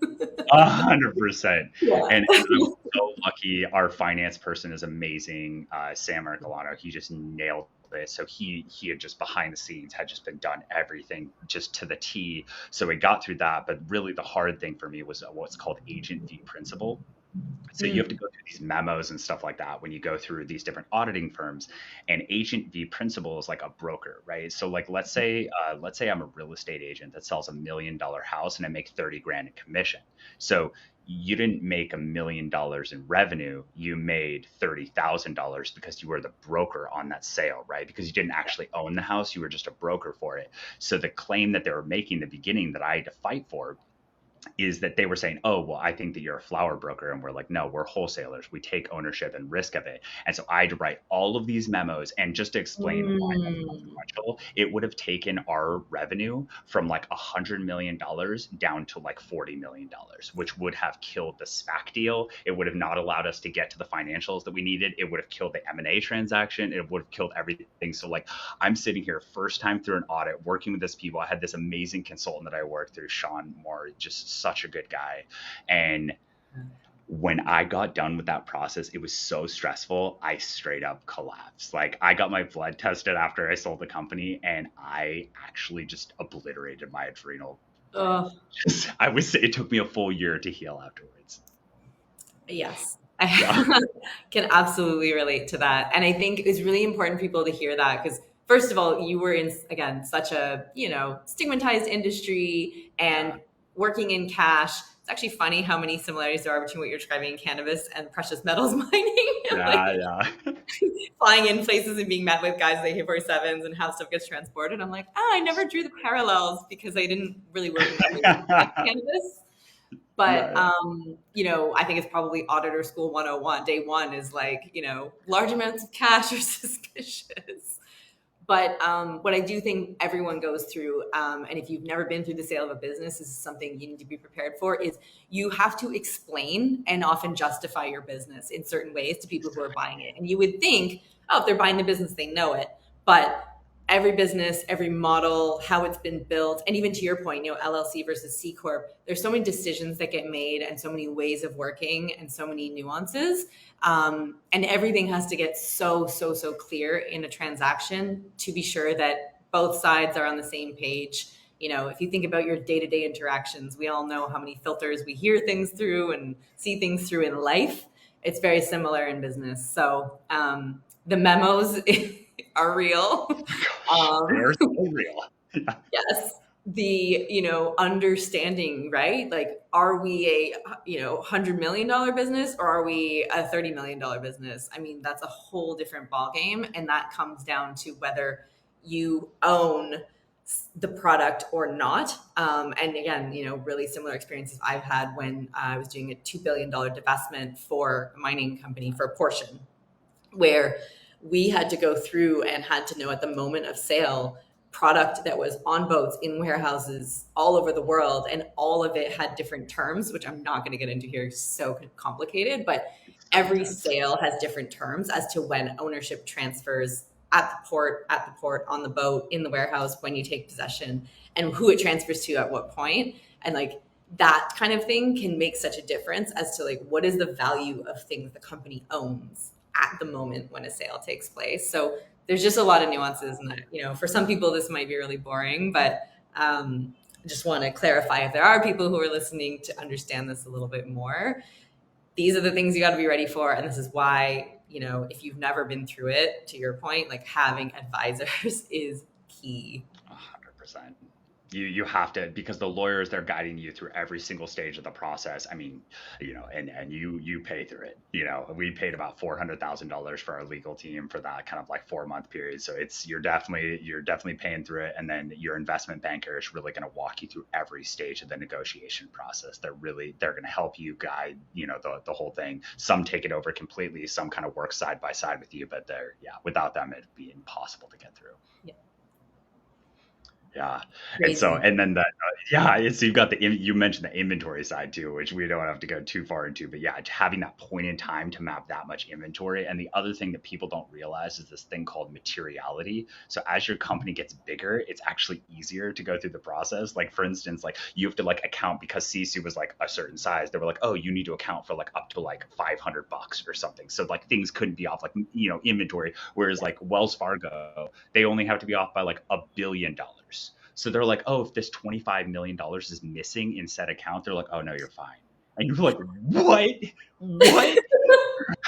B: 100%. And I'm so lucky. Our finance person is amazing. Sam Arcolano, he just nailed it. So he had just behind the scenes had just been done everything just to the T. So we got through that. But really the hard thing for me was what's called agent v principal. So you have to go through these memos and stuff like that when you go through these different auditing firms. And agent v principal is like a broker, right? So like let's say I'm a real estate agent that sells $1 million house and I make 30 grand in commission. So you didn't make $1 million in revenue, you made $30,000 because you were the broker on that sale, right? Because you didn't actually own the house, you were just a broker for it. So the claim that they were making in the beginning that I had to fight for is that they were saying, oh, well, I think that you're a flower broker. And we're like, no, we're wholesalers. We take ownership and risk of it. And so I had to write all of these memos. And just to explain why that's consequential, it would have taken our revenue from like $100 million down to like $40 million, which would have killed the SPAC deal. It would have not allowed us to get to the financials that we needed. It would have killed the M&A transaction. It would have killed everything. So like I'm sitting here first time through an audit, working with this people. I had this amazing consultant that I worked through, Sean Moore, just such a good guy. And when I got done with that process, it was so stressful. I straight up collapsed. Like I got my blood tested after I sold the company and I actually just obliterated my adrenal. It took me a full year to heal afterwards.
A: Yes. I can absolutely relate to that. And I think it's really important for people to hear that because first of all, you were in, again, such a, stigmatized industry and working in cash. It's actually funny how many similarities there are between what you're describing in cannabis and precious metals mining. Flying in places and being met with guys with AK-47s and how stuff gets transported. I'm like, I never drew the parallels because I didn't really work in cannabis. But, I think it's probably Auditor School 101. Day one is like, large amounts of cash are suspicious. But what I do think everyone goes through, and if you've never been through the sale of a business, this is something you need to be prepared for, is you have to explain and often justify your business in certain ways to people who are buying it. And you would think, oh, if they're buying the business, they know it. But every business, every model, how it's been built, and even to your point, LLC versus C Corp, there's so many decisions that get made and so many ways of working and so many nuances. And everything has to get so clear in a transaction to be sure that both sides are on the same page. If you think about your day-to-day interactions, we all know how many filters we hear things through and see things through in life. It's very similar in business. So the memos are real.
B: They're so real.
A: Yes. The, understanding, right? Like, are we a, $100 million business, or are we a $30 million business? I mean, that's a whole different ballgame. And that comes down to whether you own the product or not. And again, really similar experiences I've had when I was doing a $2 billion divestment for a mining company for a portion, where we had to go through and had to know at the moment of sale product that was on boats in warehouses all over the world, and all of it had different terms, which I'm not going to get into here. It's so complicated, but every sale has different terms as to when ownership transfers at the port, on the boat, in the warehouse, when you take possession, and who it transfers to at what point. And like, that kind of thing can make such a difference as to like, what is the value of things the company owns at the moment when a sale takes place. So there's just a lot of nuances, and for some people this might be really boring, but I just want to clarify, if there are people who are listening, to understand this a little bit more. These are the things you got to be ready for, and this is why, if you've never been through it, to your point, like, having advisors is key.
B: 100%. You have to, because the lawyers, they're guiding you through every single stage of the process. I mean, and you pay through it. We paid about $400,000 for our legal team for that kind of like 4-month period. So you're definitely paying through it. And then your investment banker is really going to walk you through every stage of the negotiation process. They're going to help you guide, the whole thing. Some take it over completely. Some kind of work side by side with you, but without them, it'd be impossible to get through.
A: Yeah.
B: Yeah.
A: Crazy.
B: And then so you've got you mentioned the inventory side too, which we don't have to go too far into, but having that point in time to map that much inventory. And the other thing that people don't realize is this thing called materiality. So as your company gets bigger, it's actually easier to go through the process. Like, for instance, like, you have to like account, because SISU was like a certain size. They were like, oh, you need to account for like up to like $500 or something. So like, things couldn't be off, like, inventory. Whereas like Wells Fargo, they only have to be off by like $1 billion. So they're like, oh, if this $25 million is missing in said account, they're like, oh, no, you're fine. And you're like, what?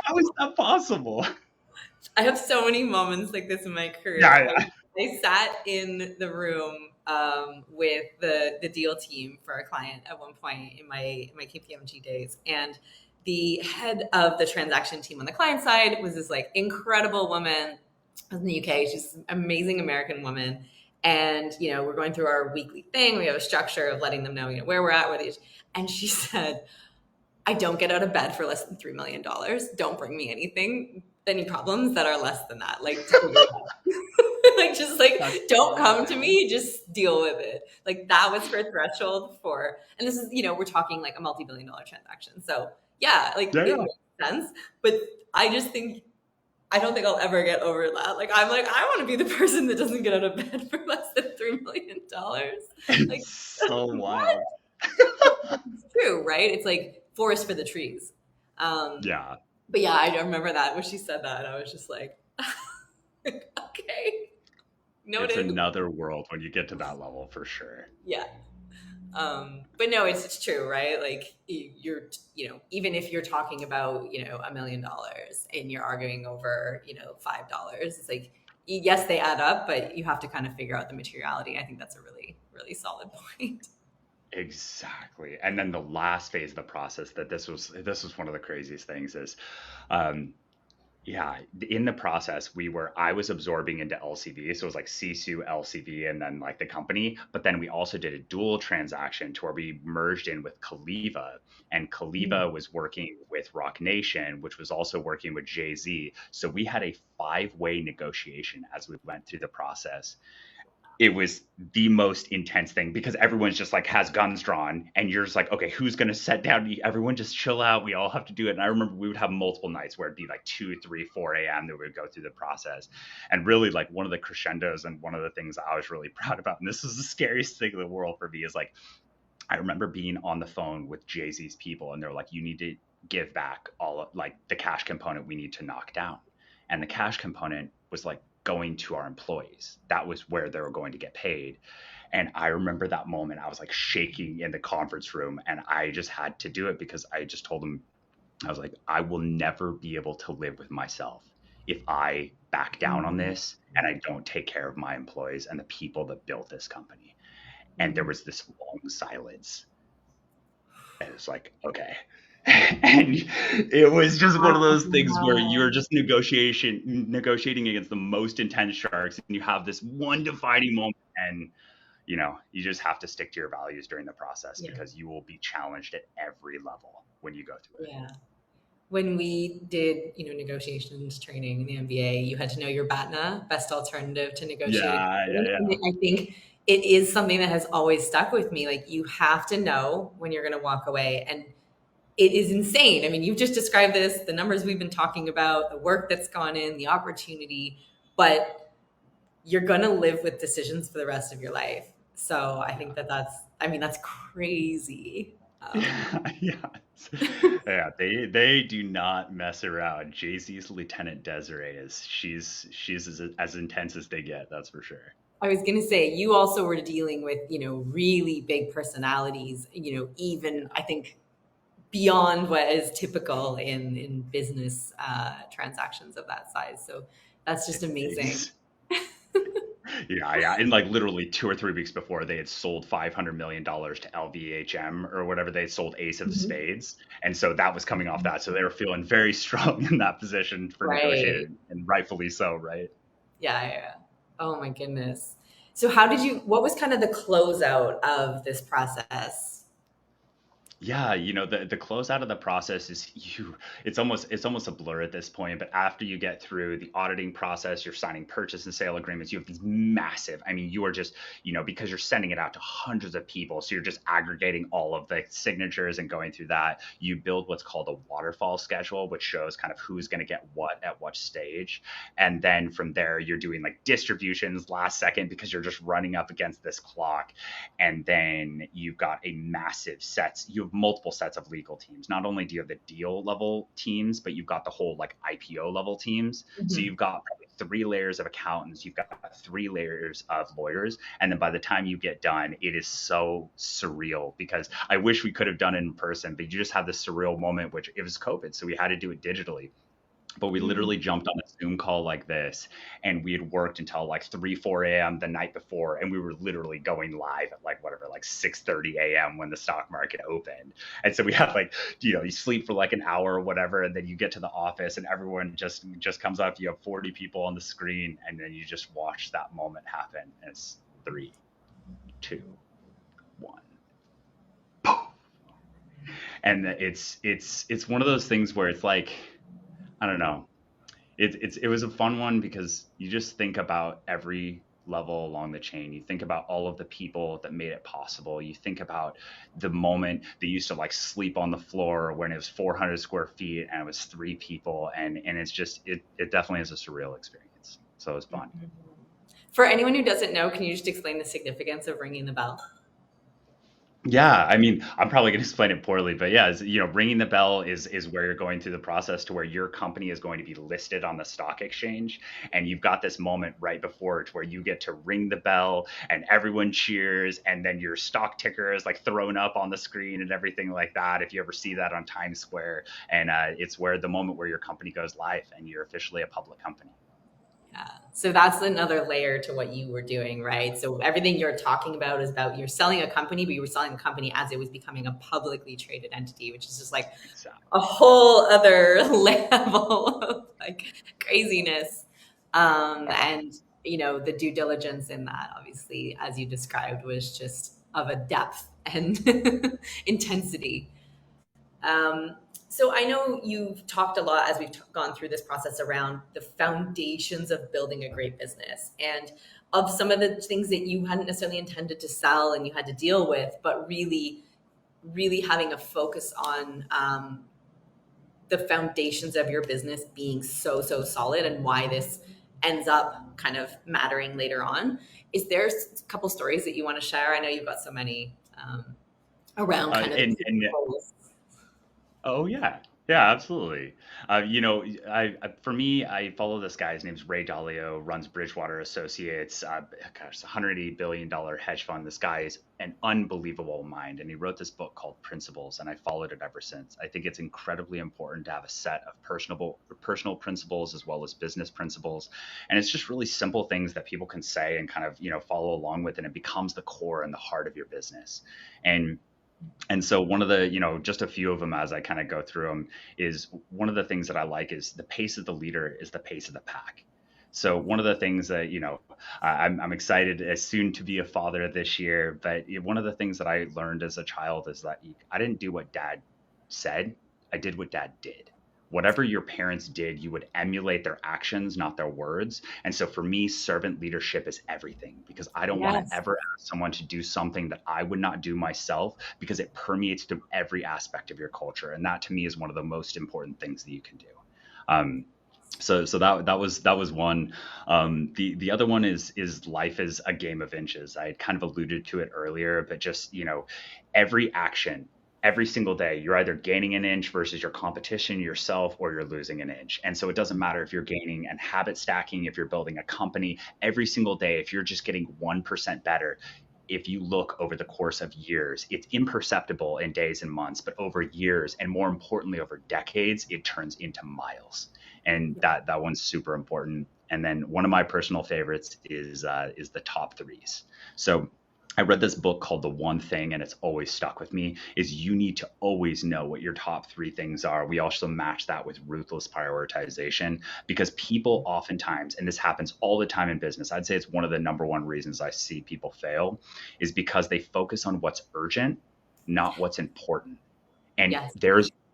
B: How is that possible?
A: I have so many moments like this in my career.
B: Yeah.
A: I sat in the room with the deal team for a client at one point in my KPMG days. And the head of the transaction team on the client side was this like incredible woman in the UK. She's an amazing American woman. And, we're going through our weekly thing. We have a structure of letting them know, where we're at, and she said, I don't get out of bed for less than $3 million. Don't bring me any problems that are less than that. Like, like, just like, don't come to me, just deal with it. Like, that was her threshold for, and this is, we're talking like a multi-billion-dollar transaction. So it makes sense. But I don't think I'll ever get over that. Like, I'm like, I want to be the person that doesn't get out of bed for less than $3 million. Like,
B: so wild.
A: It's true, right? It's like forest for the trees.
B: Yeah.
A: But yeah, I remember that when she said that, and I was just like, okay, noted.
B: It's another world when you get to that level, for sure.
A: Yeah. But no, it's true, right? Like, you're, even if you're talking about, $1 million and you're arguing over, $5, it's like, yes, they add up, but you have to kind of figure out the materiality. I think that's a really, really solid point.
B: Exactly. And then the last phase of the process, that this was one of the craziest things, is Yeah, in the process, I was absorbing into LCV, so it was like Sisu, LCV, and then like the company. But then we also did a dual transaction to where we merged in with Kaliva, and
A: Mm.
B: Kaliva was working with Rock Nation, which was also working with JayZ. So we had a five-way negotiation as we went through the process. It was the most intense thing because everyone's just like has guns drawn and you're just like, okay, who's going to set down? Everyone just chill out. We all have to do it. And I remember we would have multiple nights where it'd be like 2, 3, 4 a.m. that we would go through the process. And really like one of the crescendos and one of the things I was really proud about, and this is the scariest thing in the world for me, is like, I remember being on the phone with JayZ's people and they're like, you need to give back all of like the cash component we need to knock down. And the cash component was like going to our employees. That was where they were going to get paid. And I remember that moment. I was like shaking in the conference room and I just had to do it because I just told them, I was like, I will never be able to live with myself if I back down on
A: Mhm.
B: this and I don't take care of my employees and the people that built this company. And there
A: Mhm.
B: was this long silence. And it's like, okay. And it was just one of those things where you're
A: Wow.
B: just negotiating against the most intense sharks and you have this one defining moment, and you just have to stick to your values during the process
A: Yeah.
B: because you will be challenged at every level when you go through it.
A: Yeah. When we did, negotiations training in the MBA, you had to know your BATNA, best alternative to negotiating.
B: Yeah, yeah,
A: And
B: yeah.
A: I think it is something that has always stuck with me. Like you have to know when you're going to walk away. And it is insane. I mean, you've just described this, the numbers we've been talking about, the work that's gone in, the opportunity, but you're going to live with decisions for the rest of your life. So I think I mean, that's crazy.
B: Yeah. Yeah, they do not mess around. JayZ's Lieutenant Desiree she's as intense as they get, that's for sure.
A: I was going to say, you also were dealing with, really big personalities, even I think beyond what is typical in business transactions of that size. So that's just amazing.
B: Ex- Yeah, yeah. And like literally 2 or 3 weeks before, they had sold $500 million to LVHM or whatever. They had sold Ace of
A: Mhm.
B: Spades. And so that was coming off that. So they were feeling very strong in that position for
A: Right.
B: negotiating, and rightfully so, right?
A: Yeah, yeah, yeah. Oh my goodness. So what was kind of the closeout of this process?
B: Yeah, the closeout of the process is it's almost a blur at this point, but after you get through the auditing process, you're signing purchase and sale agreements, you have these massive, I mean, you are just, because you're sending it out to hundreds of people, so you're just aggregating all of the signatures and going through that. You build what's called a waterfall schedule, which shows kind of who's going to get what at what stage. And then from there, you're doing like distributions last second because you're just running up against this clock. And then you've got you have multiple sets of legal teams. Not only do you have the deal level teams, but you've got the whole like IPO level teams. So
A: Mhm.
B: you've got probably 3 layers of accountants, you've got 3 layers of lawyers, and then by the time you get done, it is so surreal because I wish we could have done it in person, but you just have this surreal moment, which it was COVID, so we had to do it digitally. But we
A: Mm.
B: literally jumped on a Zoom call like this, and we had worked until like 3, 4 a.m. the night before, and we were literally going live at like whatever, like 6:30 a.m. when the stock market opened. And so we had like, you sleep for like an hour or whatever, and then you get to the office, and everyone just comes up. You have 40 people on the screen, and then you just watch that moment happen. And it's 3, 2, 1. And it's one of those things where it's like, I don't know, it was a fun one because you just think about every level along the chain. You think about all of the people that made it possible. You think about the moment they used to like sleep on the floor when it was 400 square feet and it was 3 people, and it's just it definitely is a surreal experience. So it's fun.
A: Mhm. For anyone who doesn't know, can you just explain the significance of ringing the bell?
B: Yeah, I mean, I'm probably going to explain it poorly, but yeah, ringing the bell is where you're going through the process to where your company is going to be listed on the stock exchange, and you've got this moment right before it where you get to ring the bell and everyone cheers, and then your stock ticker is like thrown up on the screen and everything like that. If you ever see that on Times Square, and it's where the moment where your company goes live and you're officially a public company.
A: Yeah. So that's another layer to what you were doing, right? So everything you're talking about is about you're selling a company, but you were selling the company as it was becoming a publicly traded entity, which is just like
B: Exactly.
A: a whole other level of like craziness. And the due diligence in that, obviously, as you described, was just of a depth and intensity. Um, so I know you've talked a lot as we've gone through this process around the foundations of building a great business and of some of the things that you hadn't necessarily intended to sell and you had to deal with, but really, really having a focus on the foundations of your business being so, so solid and why this ends up kind of mattering later on. Is there a couple stories that you want to share? I know you've got so many around kind of
B: And
A: goals.
B: Oh yeah, yeah, absolutely. For me, I follow this guy. His name's Ray Dalio, runs Bridgewater Associates. Gosh, $180 billion hedge fund. This guy is an unbelievable mind, and he wrote this book called Principles, and I followed it ever since. I think it's incredibly important to have a set of personal principles as well as business principles, and it's just really simple things that people can say and kind of follow along with, and it becomes the core and the heart of your business. And so one of the, just a few of them as I kind of go through them is one of the things that I like is the pace of the leader is the pace of the pack. So one of the things that, I'm excited as soon to be a father this year, but one of the things that I learned as a child is that I didn't do what dad said. I did what dad did. Whatever your parents did, you would emulate their actions, not their words. And so for me, servant leadership is everything because I don't want to
A: Yes.
B: ever ask someone to do something that I would not do myself because it permeates through every aspect of your culture. And that to me is one of the most important things that you can do. Um, so that was one. The other one is life is a game of inches. I had kind of alluded to it earlier, but just every action, every single day, you're either gaining an inch versus your competition, yourself, or you're losing an inch. And so it doesn't matter if you're gaining and habit stacking, if you're building a company every single day, if you're just getting 1% better. If you look over the course of years, it's imperceptible in days and months, but over years, and more importantly, over decades, it turns into miles. And that one's super important. And then one of my personal favorites is the top threes. So I read this book called The One Thing, and it's always stuck with me. Is you need to always know what your top three things are. We also match that with ruthless prioritization because people oftentimes, and this happens all the time in business, I'd say it's one of the number one reasons I see people fail, is because they focus on what's urgent, not what's important. And
A: Yes.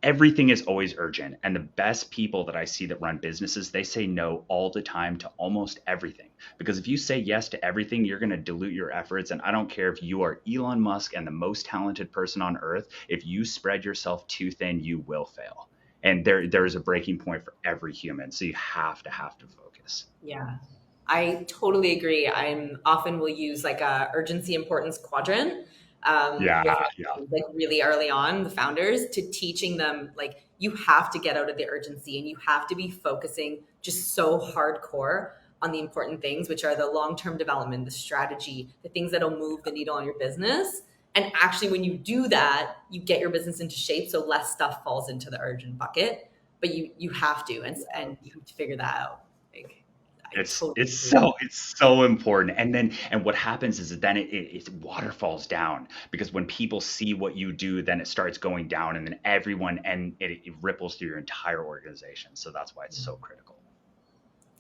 B: everything is always urgent. And the best people that I see that run businesses, they say no all the time to almost everything. Because if you say yes to everything, you're going to dilute your efforts. And I don't care if you are Elon Musk and the most talented person on earth, if you spread yourself too thin, you will fail. And there is a breaking point for every human. So you have to focus.
A: Yeah, I totally agree. I'm often will use like a urgency importance quadrant
B: Yeah,
A: with my
B: yeah.
A: teams, like really early on, the founders, to teaching them like you have to get out of the urgency and you have to be focusing just so hardcore on the important things, which are the long-term development, the strategy, the things that'll move the needle on your business. And actually, when you do that, you get your business into shape, so less stuff falls into the urgent bucket. But you have to, and you have to figure that out. Like, I
B: It's
A: totally
B: it's
A: agree.
B: so it's so important. And what happens is that then it waterfalls down because when people see what you do, then it starts going down, and then everyone and it ripples through your entire organization. So that's why it's so critical.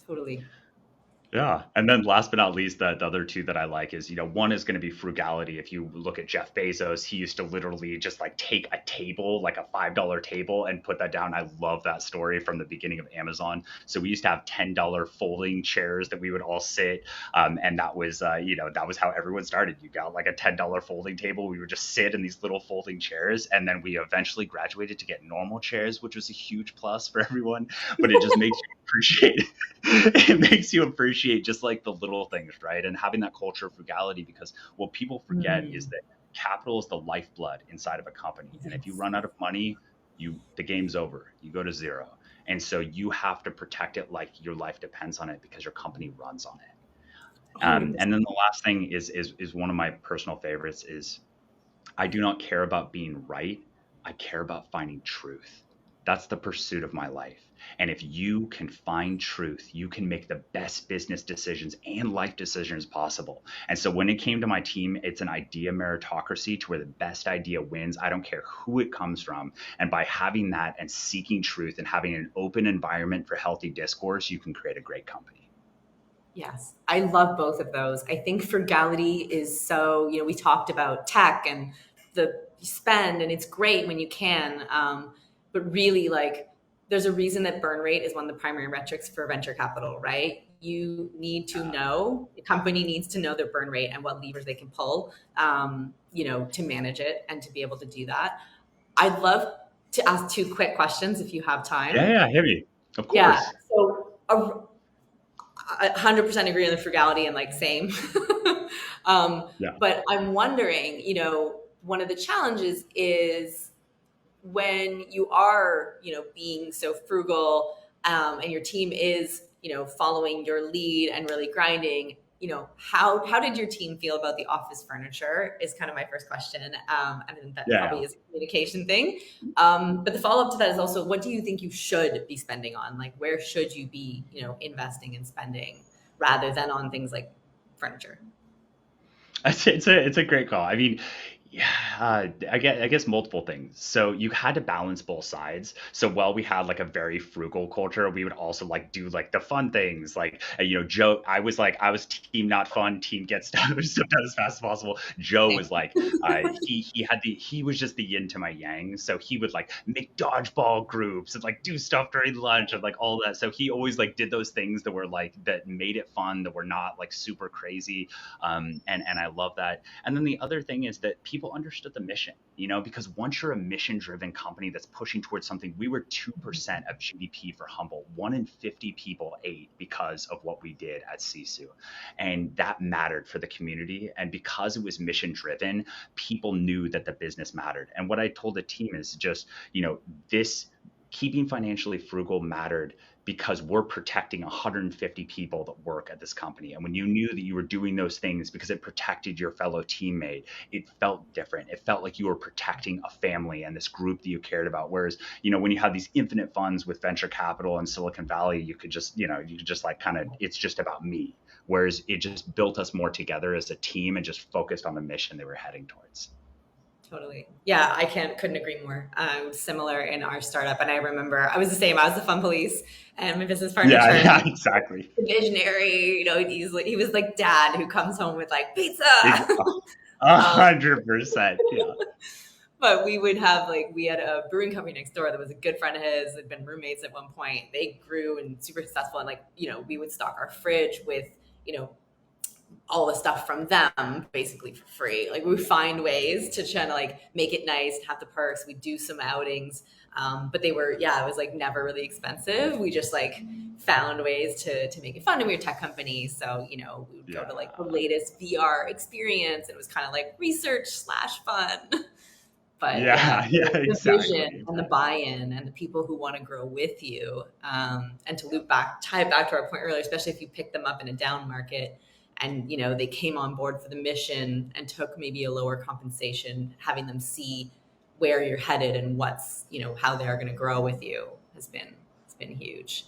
A: Totally.
B: Yeah. And then last but not least, the other two that I like is, one is going to be frugality. If you look at Jeff Bezos, he used to literally just like take a table, like a $5 table and put that down. I love that story from the beginning of Amazon. So we used to have $10 folding chairs that we would all sit. And that was how everyone started. You got like a $10 folding table. We would just sit in these little folding chairs. And then we eventually graduated to get normal chairs, which was a huge plus for everyone, but it just makes you appreciate it makes you appreciate just like the little things, right? And having that culture of frugality because what people forget is
A: Mm,
B: that capital is the lifeblood inside of a company. And if you
A: yes.
B: run out of money, the game's over. You go to zero. And so you have to protect it like your life depends on it because your company runs on it.
A: 100%.
B: And then the last thing is one of my personal favorites is I do not care about being right. I care about finding truth. That's the pursuit of my life. And if you can find truth, you can make the best business decisions and life decisions possible. And so when it came to my team, it's an idea meritocracy to where the best idea wins. I don't care who it comes from. And by having that and seeking truth and having an open environment for healthy discourse, you can create a great company.
A: Yes, I love both of those. I think frugality is so, we talked about tech and the spend, and it's great when you can. But really, like, there's a reason that burn rate is one of the primary metrics for venture capital, right? You need to know, the company needs to know their burn rate and what levers they can pull, to manage it and to be able to do that. I'd love to ask two quick questions if you have
B: Yeah,
A: time.
B: yeah, hit me. Of
A: Yeah.
B: course.
A: So, 100% agree on the frugality and like same. um,
B: Yeah.
A: but I'm wondering, one of the challenges is when you are, being so frugal, and your team is, following your lead and really grinding, how did your team feel about the office furniture is kind of my first question. I think that
B: Yeah.
A: probably is a communication thing. But the follow up to that is also, what do you think you should be spending on? Like, where should you be, investing and spending rather than on things like furniture?
B: It's a great call. I mean, yeah, I guess multiple things. So you had to balance both sides. So while we had like a very frugal culture, we would also like do like the fun things. Like Joe, I was team not fun, team get stuff stuff done as fast as possible. Joe was like, he was just the yin to my yang. So he would like make dodgeball groups and like do stuff during lunch and like all that. So he always like did those things that were like that made it fun, that were not like super crazy. And I love that. And then the other thing is that people understood the mission, because once you're a mission driven company that's pushing towards something, we were 2% of GDP for Humble. 1 in 50 people ate because of what we did at SISU. And that mattered for the community. And because it was mission driven, people knew that the business mattered. And what I told the team is just, this keeping financially frugal mattered because we're protecting 150 people that work at this company. And when you knew that you were doing those things because it protected your fellow teammate, it felt different. It felt like you were protecting a family and this group that you cared about. Whereas, when you have these infinite funds with venture capital in Silicon Valley, you could just, like kind of, it's just about me. Whereas it just built us more together as a team and just focused on the mission they were heading towards.
A: Totally. Yeah, couldn't agree more. Similar in our startup. And I remember I was the same. I was the fun police, and my business partner
B: Yeah,
A: turned
B: yeah, exactly.
A: visionary. He was like dad who comes home with like pizza.
B: A
A: um,
B: 100%. Yeah.
A: but we had a brewing company next door that was a good friend of his. They'd been roommates at one point. They grew and super successful. And we would stock our fridge with, you know, all the stuff from them basically for free. Like, we would find ways to try to like make it nice, have the perks. We'd do some outings. But it was like never really expensive. We just like found ways to make it fun. And we were a tech company. So, we would go to like the
B: Yeah.
A: latest VR experience. And it was kind of like research/fun. But yeah,
B: Yeah, yeah,
A: the vision
B: exactly.
A: and the buy-in and the people who want to grow with you, and to tie it back to our point earlier, especially if you pick them up in a down market and they came on board for the mission and took maybe a lower compensation, having them see where you're headed and what's how they're going to grow with you has been huge.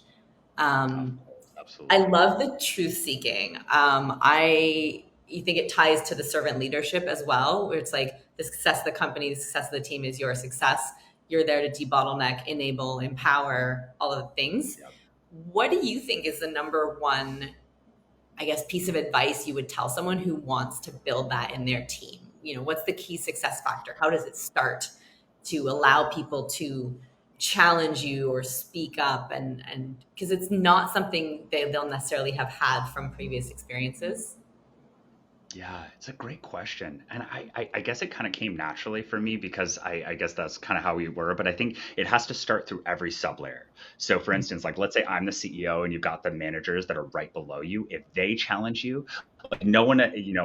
A: um, I
B: Absolutely.
A: love the truth seeking. I You think it ties to the servant leadership as well, where it's like the success of the company, the success of the team is your success. You're there to debottleneck, enable, empower, all of the things.
B: Yep.
A: What do you think is the number one, I guess, piece of advice you would tell someone who wants to build that in their team? What's the key success factor? How does it start to allow people to challenge you or speak up, and because it's not something they'll necessarily have had from previous experiences.
B: Yeah, it's a great question. And I guess it kind of came naturally for me because I guess that's kind of how we were. But I think it has to start through every sub layer. So, for instance, like let's say I'm the CEO and you've got the managers that are right below you. If they challenge you, Like no one,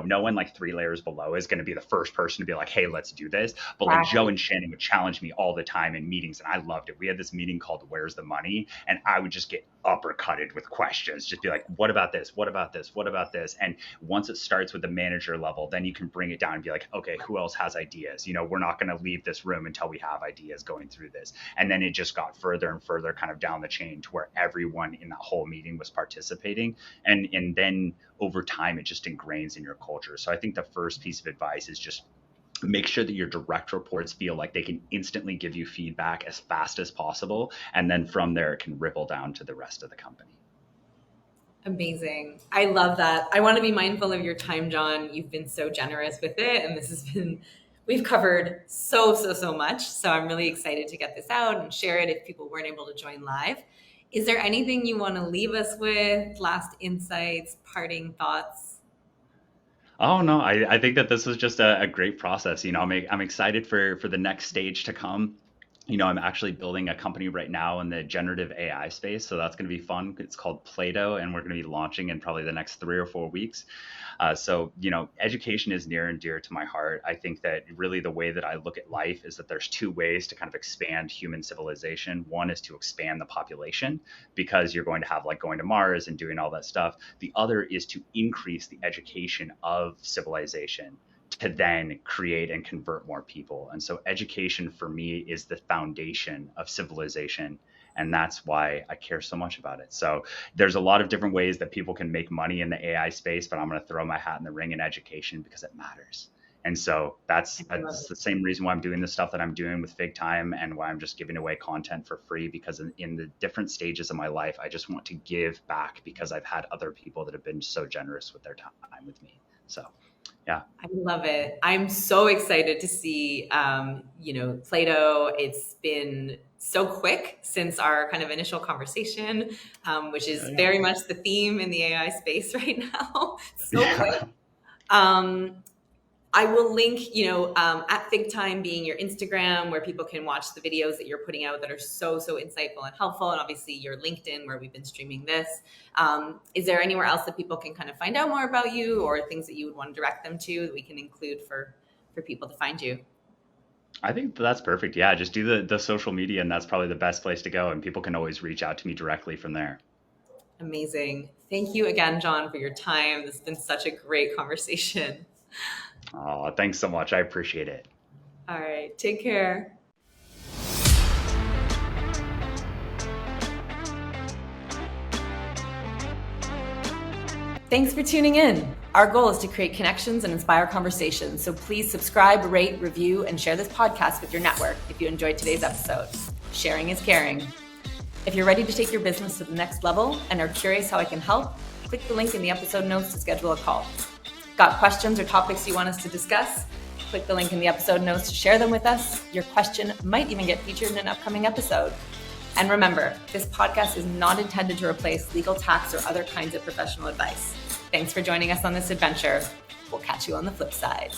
B: no one like 3 layers below is going to be the first person to be like, hey, let's do this. But like Joe
A: Right.
B: and Shannon would challenge me all the time in meetings, and I loved it. We had this meeting called Where's the Money? And I would just get uppercutted with questions, just be like, what about this? What about this? What about this? And once it starts with the manager level, then you can bring it down and be like, okay, who else has ideas? We're not going to leave this room until we have ideas going through this. And then it just got further and further kind of down the chain to where everyone in that whole meeting was participating. And then over time, it just ingrains in your culture. So I think the first piece of advice is just make sure that your direct reports feel like they can instantly give you feedback as fast as possible. And then from there, it can ripple down to the rest of the company.
A: Amazing. I love that. I want to be mindful of your time, John. You've been so generous with it. And this has been, we've covered so much. So I'm really excited to get this out and share it if people weren't able to join live. Is there anything you want to leave us with? Last insights, parting thoughts?
B: Oh no, I think that this was just a great process. I'm excited for the next stage to come. I'm actually building a company right now in the generative AI space, so that's going to be fun. It's called Play-Doh, and we're going to be launching in probably the next 3 or 4 weeks. So education is near and dear to my heart. I think that really the way that I look at life is that there's two ways to kind of expand human civilization. One is to expand the population because you're going to have like going to Mars and doing all that stuff. The other is to increase the education of civilization to then create and convert more people. And so education for me is the foundation of civilization. And that's why I care so much about it. So there's a lot of different ways that people can make money in the AI space, but I'm going to throw my hat in the ring in education because it matters. And so that's the same reason why I'm doing the stuff that I'm doing with Fig Time and why I'm just giving away content for free, because in the different stages of my life, I just want to give back because I've had other people that have been so generous with their time with me. So yeah.
A: I love it. I'm so excited to see, Play-Doh. It's been so quick since our kind of initial conversation, which is very much the theme in the AI space right now. So quick. I will link, at Fig Time being your Instagram, where people can watch the videos that you're putting out that are so insightful and helpful. And obviously your LinkedIn, where we've been streaming this. Is there anywhere else that people can kind of find out more about you, or things that you would want to direct them to that we can include for people to find you?
B: I think that's perfect. Yeah, just do the social media, and that's probably the best place to go. And people can always reach out to me directly from there.
A: Amazing. Thank you again, John, for your time. This has been such a great conversation.
B: Oh, thanks so much. I appreciate it.
A: All right. Take care. Thanks for tuning in. Our goal is to create connections and inspire conversations. So please subscribe, rate, review, and share this podcast with your network if you enjoyed today's episode. Sharing is caring. If you're ready to take your business to the next level and are curious how I can help, click the link in the episode notes to schedule a call. Got questions or topics you want us to discuss? Click the link in the episode notes to share them with us. Your question might even get featured in an upcoming episode. And remember, this podcast is not intended to replace legal, tax, or other kinds of professional advice. Thanks for joining us on this adventure. We'll catch you on the flip side.